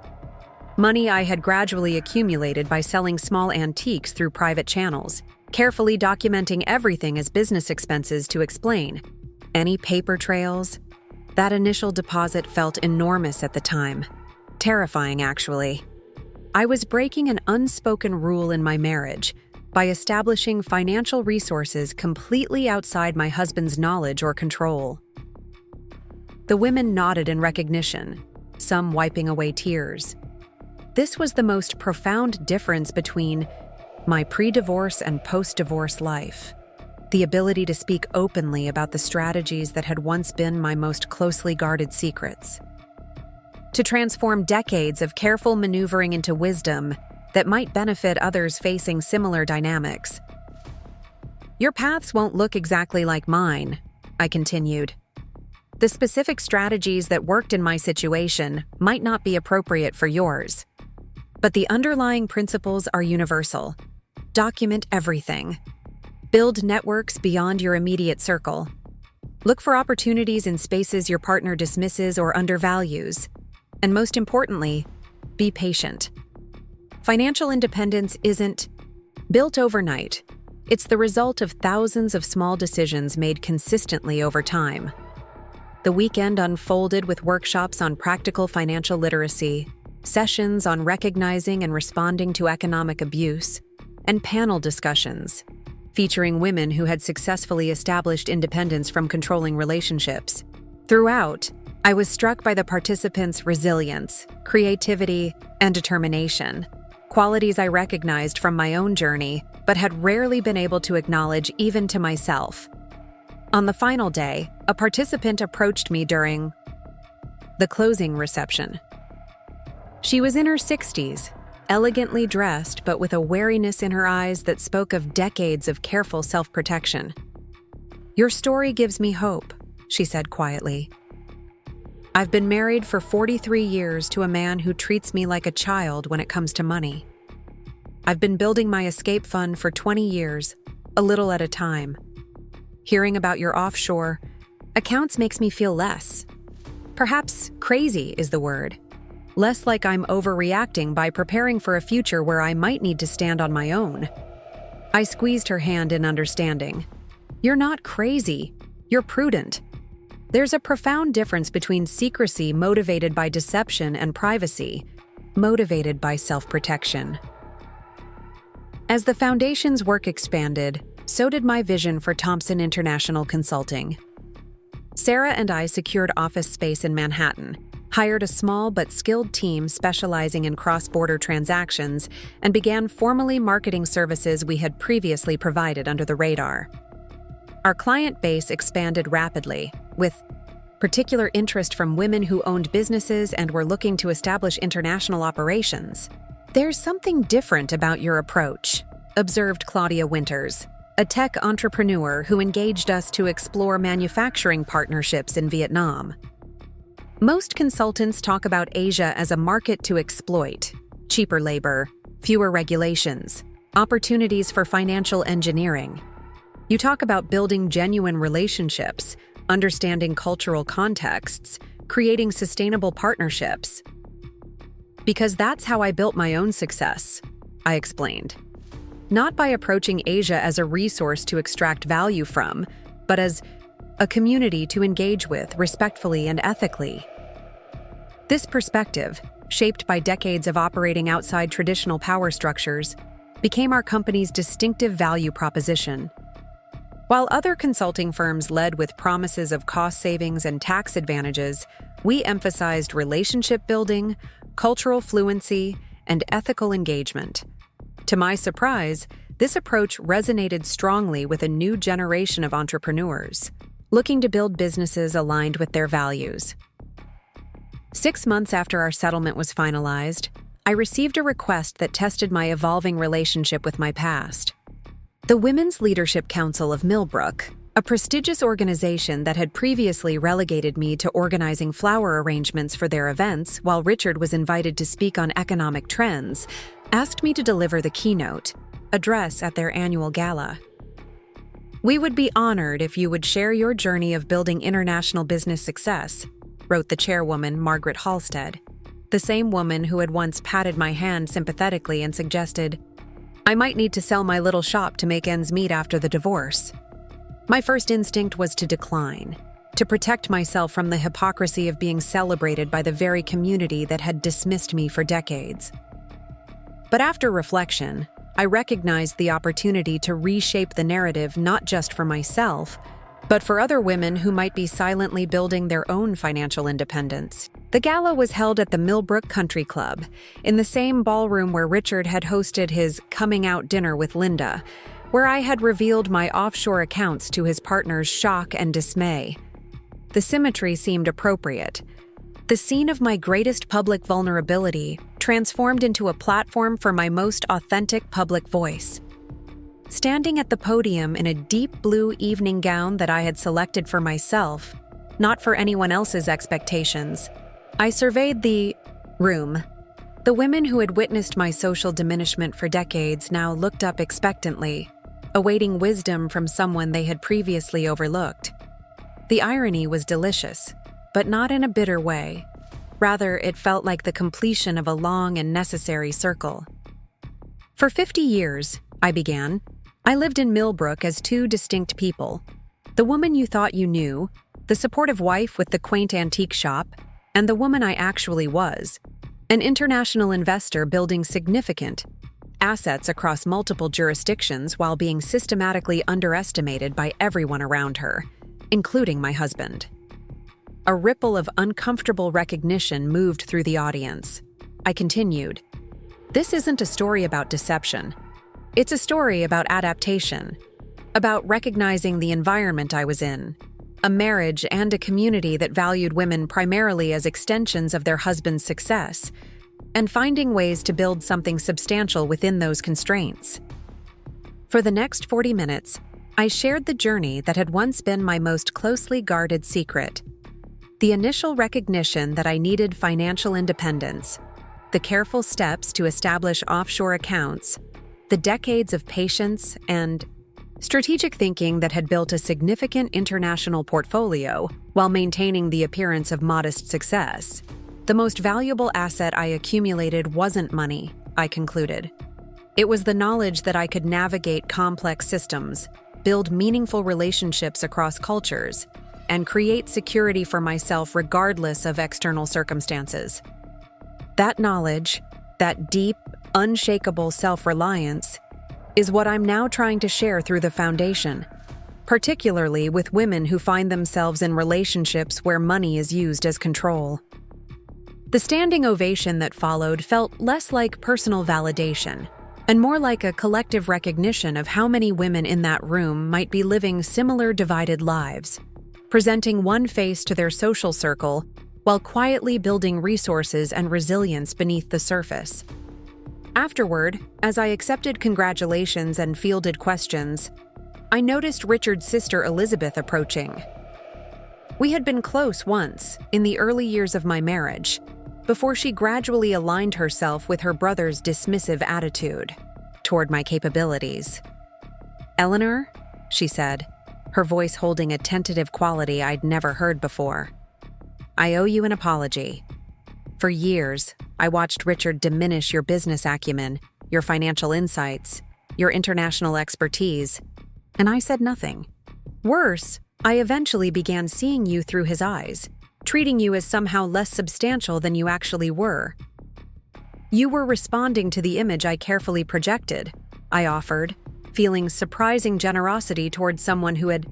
Money I had gradually accumulated by selling small antiques through private channels, carefully documenting everything as business expenses to explain. Any paper trails? That initial deposit felt enormous at the time. Terrifying, actually. I was breaking an unspoken rule in my marriage by establishing financial resources completely outside my husband's knowledge or control. The women nodded in recognition, some wiping away tears. This was the most profound difference between my pre-divorce and post-divorce life. The ability to speak openly about the strategies that had once been my most closely guarded secrets. To transform decades of careful maneuvering into wisdom that might benefit others facing similar dynamics. Your paths won't look exactly like mine, I continued. The specific strategies that worked in my situation might not be appropriate for yours. But the underlying principles are universal. Document everything. Build networks beyond your immediate circle. Look for opportunities in spaces your partner dismisses or undervalues. And most importantly, be patient. Financial independence isn't built overnight. It's the result of thousands of small decisions made consistently over time. The weekend unfolded with workshops on practical financial literacy, sessions on recognizing and responding to economic abuse, and panel discussions featuring women who had successfully established independence from controlling relationships. Throughout, I was struck by the participants' resilience, creativity, and determination, qualities I recognized from my own journey but had rarely been able to acknowledge even to myself. On the final day, a participant approached me during the closing reception. She was in her 60s, elegantly dressed but with a wariness in her eyes that spoke of decades of careful self-protection. "Your story gives me hope," she said quietly. "I've been married for 43 years to a man who treats me like a child when it comes to money. I've been building my escape fund for 20 years, a little at a time. Hearing about your offshore accounts makes me feel less. Perhaps crazy is the word. Less like I'm overreacting by preparing for a future where I might need to stand on my own." I squeezed her hand in understanding. "You're not crazy. You're prudent. There's a profound difference between secrecy motivated by deception and privacy, motivated by self-protection." As the Foundation's work expanded, so did my vision for Thompson International Consulting. Sarah and I secured office space in Manhattan, hired a small but skilled team specializing in cross-border transactions, and began formally marketing services we had previously provided under the radar. Our client base expanded rapidly, with particular interest from women who owned businesses and were looking to establish international operations. "There's something different about your approach," observed Claudia Winters, a tech entrepreneur who engaged us to explore manufacturing partnerships in Vietnam. "Most consultants talk about Asia as a market to exploit: cheaper labor, fewer regulations, opportunities for financial engineering. You talk about building genuine relationships, understanding cultural contexts, creating sustainable partnerships." "Because that's how I built my own success," I explained. "Not by approaching Asia as a resource to extract value from, but as a community to engage with respectfully and ethically." This perspective, shaped by decades of operating outside traditional power structures, became our company's distinctive value proposition. While other consulting firms led with promises of cost savings and tax advantages, we emphasized relationship building, cultural fluency, and ethical engagement. To my surprise, this approach resonated strongly with a new generation of entrepreneurs, looking to build businesses aligned with their values. 6 months after our settlement was finalized, I received a request that tested my evolving relationship with my past. The Women's Leadership Council of Millbrook, a prestigious organization that had previously relegated me to organizing flower arrangements for their events while Richard was invited to speak on economic trends, asked me to deliver the keynote address at their annual gala. "We would be honored if you would share your journey of building international business success," wrote the chairwoman, Margaret Halstead, the same woman who had once patted my hand sympathetically and suggested, "I might need to sell my little shop to make ends meet after the divorce." My first instinct was to decline, to protect myself from the hypocrisy of being celebrated by the very community that had dismissed me for decades. But after reflection, I recognized the opportunity to reshape the narrative not just for myself, but for other women who might be silently building their own financial independence. The gala was held at the Millbrook Country Club, in the same ballroom where Richard had hosted his coming out dinner with Linda, where I had revealed my offshore accounts to his partner's shock and dismay. The symmetry seemed appropriate. The scene of my greatest public vulnerability transformed into a platform for my most authentic public voice. Standing at the podium in a deep blue evening gown that I had selected for myself, not for anyone else's expectations, I surveyed the room. The women who had witnessed my social diminishment for decades now looked up expectantly, awaiting wisdom from someone they had previously overlooked. The irony was delicious, but not in a bitter way. Rather, it felt like the completion of a long and necessary circle. "For 50 years, I began, I lived in Millbrook as two distinct people. The woman you thought you knew, the supportive wife with the quaint antique shop, and the woman I actually was, an international investor building significant assets across multiple jurisdictions while being systematically underestimated by everyone around her, including my husband." A ripple of uncomfortable recognition moved through the audience. I continued, "This isn't a story about deception. It's a story about adaptation, about recognizing the environment I was in, a marriage and a community that valued women primarily as extensions of their husband's success, and finding ways to build something substantial within those constraints." For the next 40 minutes, I shared the journey that had once been my most closely guarded secret. The initial recognition that I needed financial independence, the careful steps to establish offshore accounts, the decades of patience and strategic thinking that had built a significant international portfolio while maintaining the appearance of modest success. The most valuable asset I accumulated wasn't money, I concluded. It was the knowledge that I could navigate complex systems, build meaningful relationships across cultures, and create security for myself regardless of external circumstances. That knowledge, that deep, unshakable self-reliance, is what I'm now trying to share through the foundation, particularly with women who find themselves in relationships where money is used as control. The standing ovation that followed felt less like personal validation and more like a collective recognition of how many women in that room might be living similar divided lives, presenting one face to their social circle while quietly building resources and resilience beneath the surface. Afterward, as I accepted congratulations and fielded questions, I noticed Richard's sister Elizabeth approaching. We had been close once, in the early years of my marriage, before she gradually aligned herself with her brother's dismissive attitude toward my capabilities. "Eleanor," she said, her voice holding a tentative quality I'd never heard before, "I owe you an apology. For years, I watched Richard diminish your business acumen, your financial insights, your international expertise, and I said nothing. Worse, I eventually began seeing you through his eyes, treating you as somehow less substantial than you actually were. You were responding to the image I carefully projected," I offered, feeling surprising generosity towards someone who had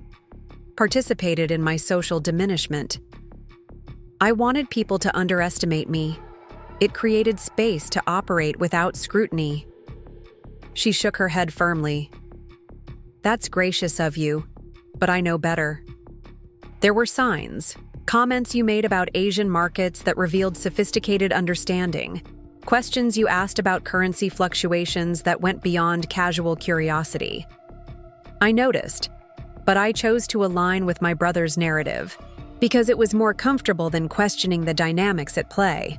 participated in my social diminishment. "I wanted people to underestimate me. It created space to operate without scrutiny." She shook her head firmly. "That's gracious of you, but I know better. There were signs, comments you made about Asian markets that revealed sophisticated understanding, questions you asked about currency fluctuations that went beyond casual curiosity. I noticed, but I chose to align with my brother's narrative because it was more comfortable than questioning the dynamics at play.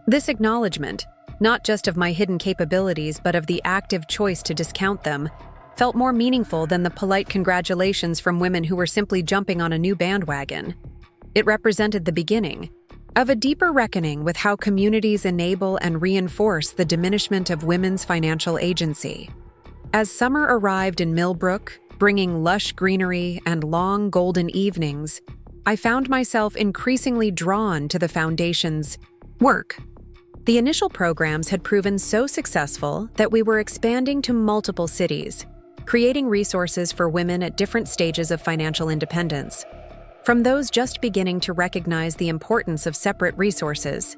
This acknowledgement, not just of my hidden capabilities but of the active choice to discount them, felt more meaningful than the polite congratulations from women who were simply jumping on a new bandwagon. It represented the beginning of a deeper reckoning with how communities enable and reinforce the diminishment of women's financial agency. As summer arrived in Millbrook, bringing lush greenery and long golden evenings, I found myself increasingly drawn to the foundation's work. The initial programs had proven so successful that we were expanding to multiple cities, creating resources for women at different stages of financial independence. From those just beginning to recognize the importance of separate resources,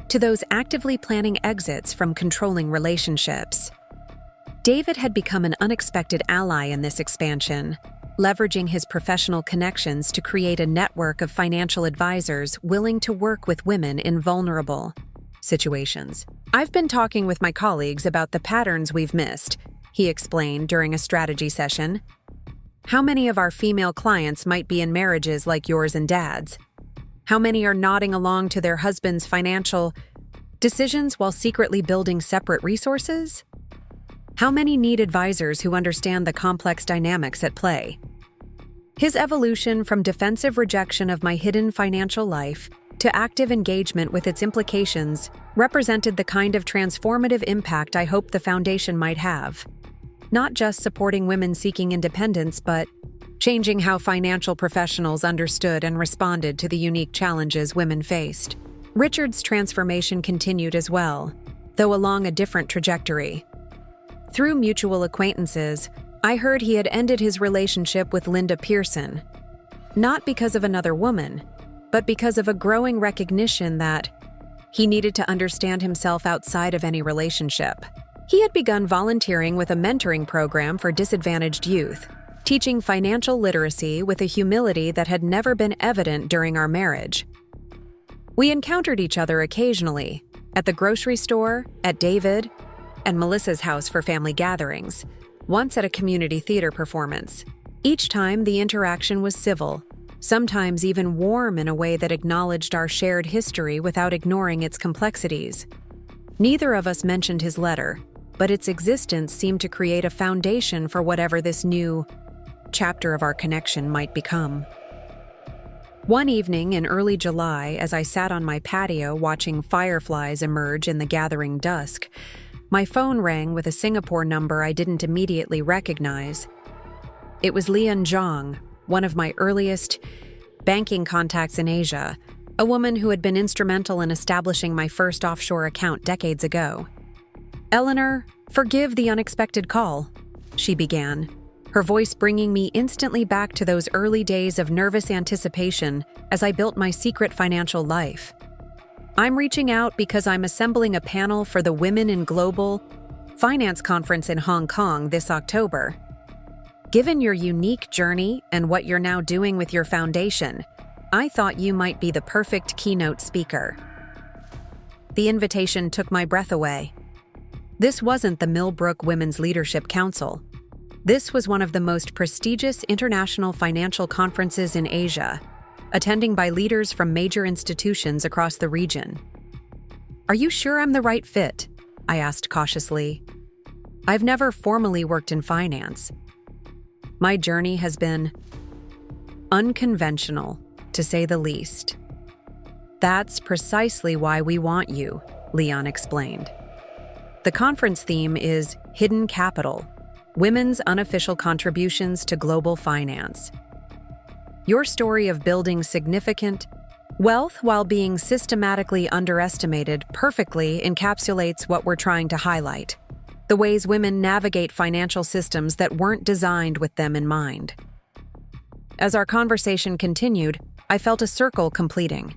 to those actively planning exits from controlling relationships. David had become an unexpected ally in this expansion, leveraging his professional connections to create a network of financial advisors willing to work with women in vulnerable situations. "I've been talking with my colleagues about the patterns we've missed," he explained during a strategy session. "How many of our female clients might be in marriages like yours and Dad's? How many are nodding along to their husband's financial decisions while secretly building separate resources? How many need advisors who understand the complex dynamics at play?" His evolution from defensive rejection of my hidden financial life to active engagement with its implications represented the kind of transformative impact I hoped the foundation might have. Not just supporting women seeking independence, but changing how financial professionals understood and responded to the unique challenges women faced. Richard's transformation continued as well, though along a different trajectory. Through mutual acquaintances, I heard he had ended his relationship with Linda Pearson, not because of another woman, but because of a growing recognition that he needed to understand himself outside of any relationship. He had begun volunteering with a mentoring program for disadvantaged youth, teaching financial literacy with a humility that had never been evident during our marriage. We encountered each other occasionally, at the grocery store, at David and Melissa's house for family gatherings, once at a community theater performance. Each time, the interaction was civil, sometimes even warm in a way that acknowledged our shared history without ignoring its complexities. Neither of us mentioned his letter, but its existence seemed to create a foundation for whatever this new chapter of our connection might become. One evening in early July, as I sat on my patio watching fireflies emerge in the gathering dusk, my phone rang with a Singapore number I didn't immediately recognize. It was Lian Zhang, one of my earliest banking contacts in Asia, a woman who had been instrumental in establishing my first offshore account decades ago. "Eleanor, forgive the unexpected call," she began, her voice bringing me instantly back to those early days of nervous anticipation as I built my secret financial life. "I'm reaching out because I'm assembling a panel for the Women in Global Finance Conference in Hong Kong this October. Given your unique journey and what you're now doing with your foundation, I thought you might be the perfect keynote speaker." The invitation took my breath away. This wasn't the Millbrook Women's Leadership Council. This was one of the most prestigious international financial conferences in Asia, attending by leaders from major institutions across the region. "Are you sure I'm the right fit?" I asked cautiously. "I've never formally worked in finance. My journey has been unconventional, to say the least." "That's precisely why we want you," Leon explained. "The conference theme is Hidden Capital, Women's Unofficial Contributions to Global Finance. Your story of building significant wealth while being systematically underestimated perfectly encapsulates what we're trying to highlight: the ways women navigate financial systems that weren't designed with them in mind." As our conversation continued, I felt a circle completing.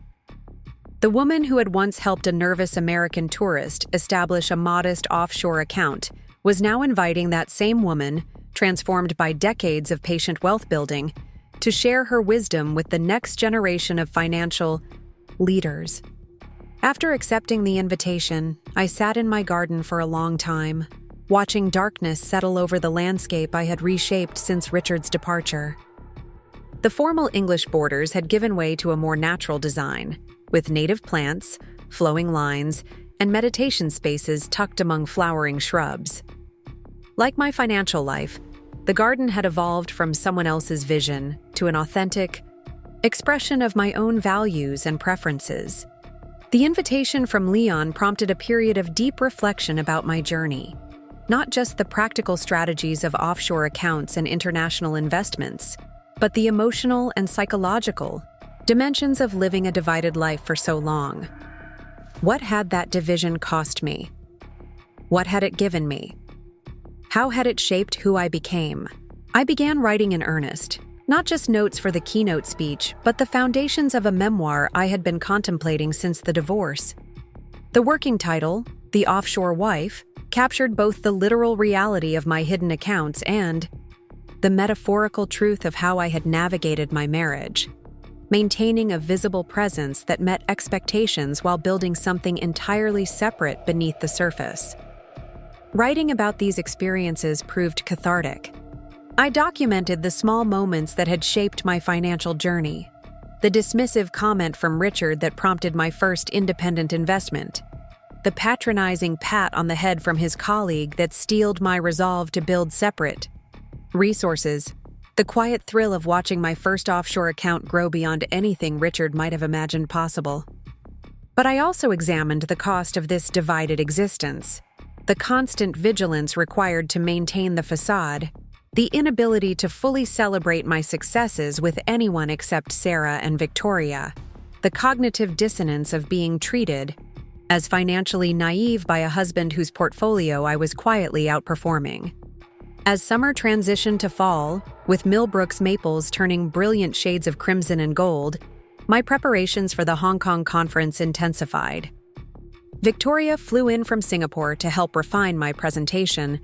The woman who had once helped a nervous American tourist establish a modest offshore account was now inviting that same woman, transformed by decades of patient wealth building, to share her wisdom with the next generation of financial leaders. After accepting the invitation, I sat in my garden for a long time, watching darkness settle over the landscape I had reshaped since Richard's departure. The formal English borders had given way to a more natural design, with native plants, flowing lines, and meditation spaces tucked among flowering shrubs. Like my financial life, the garden had evolved from someone else's vision to an authentic expression of my own values and preferences. The invitation from Leon prompted a period of deep reflection about my journey, not just the practical strategies of offshore accounts and international investments, but the emotional and psychological dimensions of living a divided life for so long. What had that division cost me? What had it given me? How had it shaped who I became? I began writing in earnest, not just notes for the keynote speech, but the foundations of a memoir I had been contemplating since the divorce. The working title, The Offshore Wife, captured both the literal reality of my hidden accounts and the metaphorical truth of how I had navigated my marriage, maintaining a visible presence that met expectations while building something entirely separate beneath the surface. Writing about these experiences proved cathartic. I documented the small moments that had shaped my financial journey, the dismissive comment from Richard that prompted my first independent investment, the patronizing pat on the head from his colleague that steeled my resolve to build separate resources, the quiet thrill of watching my first offshore account grow beyond anything Richard might have imagined possible. But I also examined the cost of this divided existence, the constant vigilance required to maintain the facade, the inability to fully celebrate my successes with anyone except Sarah and Victoria, the cognitive dissonance of being treated as financially naive by a husband whose portfolio I was quietly outperforming. As summer transitioned to fall, with Millbrook's maples turning brilliant shades of crimson and gold, my preparations for the Hong Kong conference intensified. Victoria flew in from Singapore to help refine my presentation,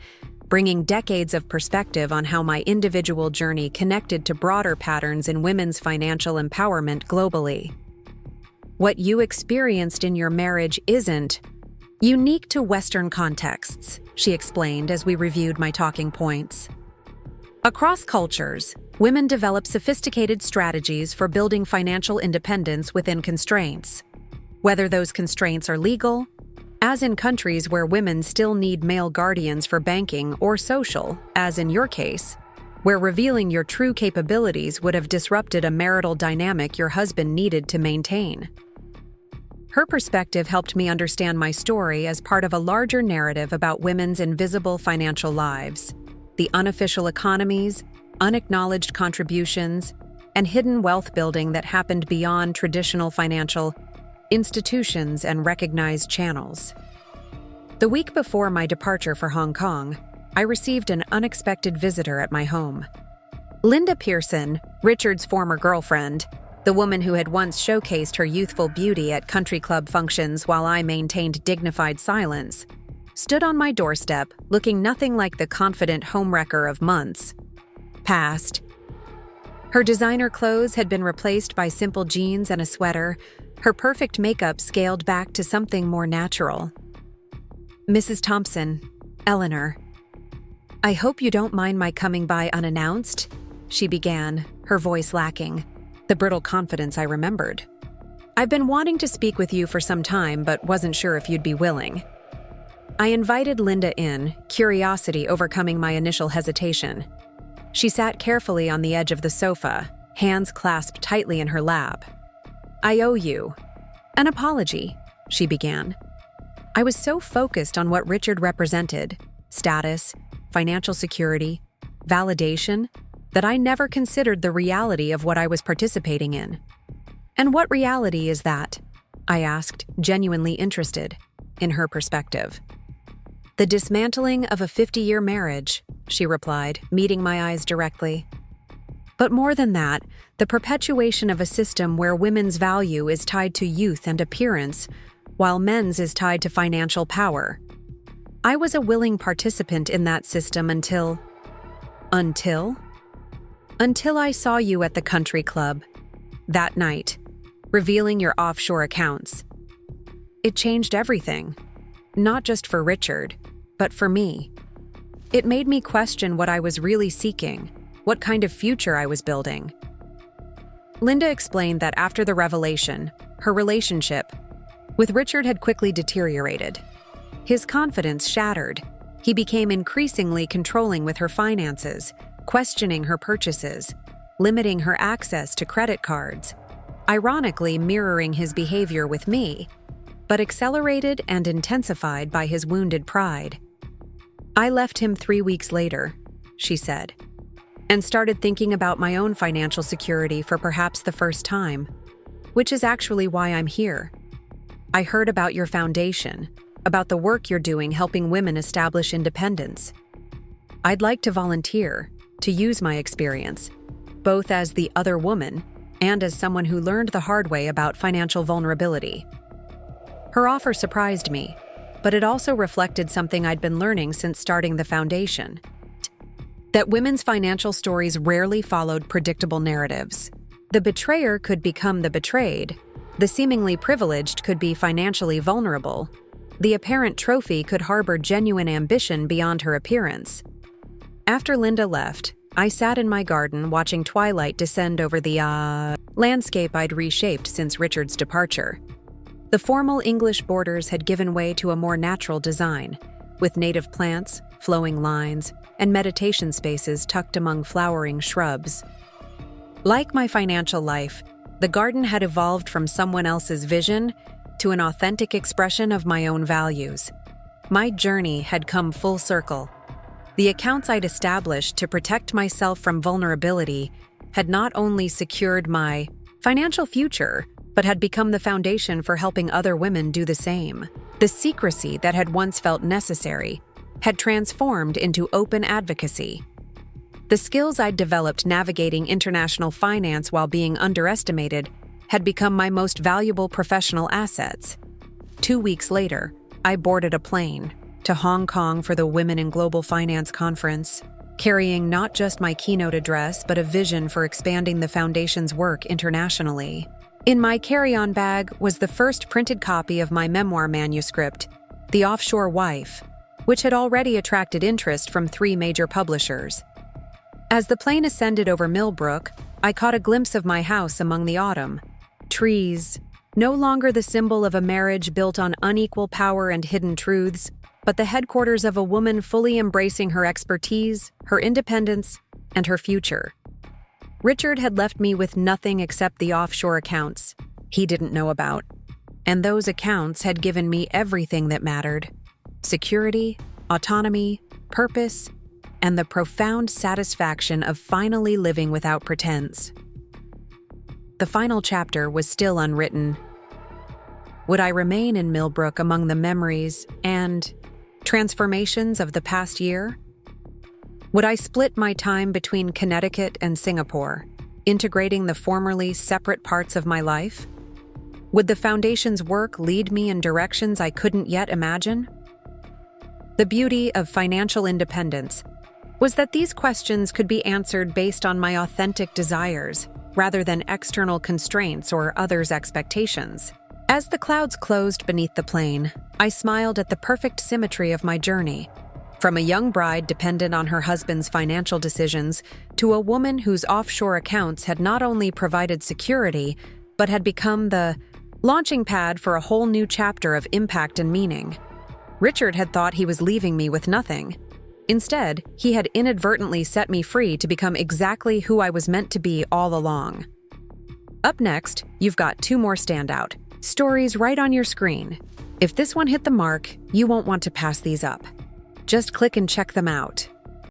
bringing decades of perspective on how my individual journey connected to broader patterns in women's financial empowerment globally. What you experienced in your marriage isn't unique to Western contexts, she explained as we reviewed my talking points. Across cultures, women develop sophisticated strategies for building financial independence within constraints, whether those constraints are legal, as in countries where women still need male guardians for banking, or social, as in your case, where revealing your true capabilities would have disrupted a marital dynamic your husband needed to maintain. Her perspective helped me understand my story as part of a larger narrative about women's invisible financial lives, the unofficial economies, unacknowledged contributions, and hidden wealth building that happened beyond traditional financial institutions and recognized channels. The week before my departure for Hong Kong, I received an unexpected visitor at my home. Linda Pearson, Richard's former girlfriend, the woman who had once showcased her youthful beauty at country club functions while I maintained dignified silence, stood on my doorstep looking nothing like the confident homewrecker of months past. Her designer clothes had been replaced by simple jeans and a sweater, her perfect makeup scaled back to something more natural. "Mrs. Thompson, Eleanor, I hope you don't mind my coming by unannounced," she began, her voice lacking the brittle confidence I remembered. "I've been wanting to speak with you for some time, but wasn't sure if you'd be willing." I invited Linda in, curiosity overcoming my initial hesitation. She sat carefully on the edge of the sofa, hands clasped tightly in her lap. "I owe you an apology," she began. I was so focused on what Richard represented, status, financial security, validation, that I never considered the reality of what I was participating in. "And what reality is that?" I asked, genuinely interested in her perspective. "The dismantling of a 50-year marriage," she replied, meeting my eyes directly. "But more than that, the perpetuation of a system where women's value is tied to youth and appearance, while men's is tied to financial power. I was a willing participant in that system until I saw you at the country club that night, revealing your offshore accounts. It changed everything, not just for Richard, but for me. It made me question what I was really seeking, what kind of future I was building. Linda explained that after the revelation, her relationship with Richard had quickly deteriorated. His confidence shattered. He became increasingly controlling with her finances, questioning her purchases, limiting her access to credit cards, ironically mirroring his behavior with me, but accelerated and intensified by his wounded pride. I left him 3 weeks later, she said, and started thinking about my own financial security for perhaps the first time, which is actually why I'm here. I heard about your foundation, about the work you're doing helping women establish independence. I'd like to volunteer, to use my experience, both as the other woman and as someone who learned the hard way about financial vulnerability. Her offer surprised me, but it also reflected something I'd been learning since starting the foundation: that women's financial stories rarely followed predictable narratives. The betrayer could become the betrayed, the seemingly privileged could be financially vulnerable, the apparent trophy could harbor genuine ambition beyond her appearance. After Linda left, I sat in my garden watching twilight descend over the landscape I'd reshaped since Richard's departure. The formal English borders had given way to a more natural design, with native plants, flowing lines, and meditation spaces tucked among flowering shrubs. Like my financial life, the garden had evolved from someone else's vision to an authentic expression of my own values. My journey had come full circle. The accounts I'd established to protect myself from vulnerability had not only secured my financial future, but had become the foundation for helping other women do the same. The secrecy that had once felt necessary had transformed into open advocacy. The skills I'd developed navigating international finance while being underestimated had become my most valuable professional assets. 2 weeks later, I boarded a plane to Hong Kong for the Women in Global Finance Conference, carrying not just my keynote address but a vision for expanding the foundation's work internationally. In my carry-on bag was the first printed copy of my memoir manuscript, The Offshore Wife, which had already attracted interest from 3 major publishers. As the plane ascended over Millbrook, I caught a glimpse of my house among the autumn. Trees, no longer the symbol of a marriage built on unequal power and hidden truths, but the headquarters of a woman fully embracing her expertise, her independence, and her future. Richard had left me with nothing except the offshore accounts he didn't know about, and those accounts had given me everything that mattered: security, autonomy, purpose, and the profound satisfaction of finally living without pretense. The final chapter was still unwritten. Would I remain in Millbrook among the memories and transformations of the past year? Would I split my time between Connecticut and Singapore, integrating the formerly separate parts of my life? Would the foundation's work lead me in directions I couldn't yet imagine? The beauty of financial independence was that these questions could be answered based on my authentic desires, rather than external constraints or others' expectations. As the clouds closed beneath the plane, I smiled at the perfect symmetry of my journey. From a young bride dependent on her husband's financial decisions to a woman whose offshore accounts had not only provided security, but had become the launching pad for a whole new chapter of impact and meaning. Richard had thought he was leaving me with nothing. Instead, he had inadvertently set me free to become exactly who I was meant to be all along. Up next, you've got 2 more standout stories right on your screen. If this one hit the mark, you won't want to pass these up. Just click and check them out.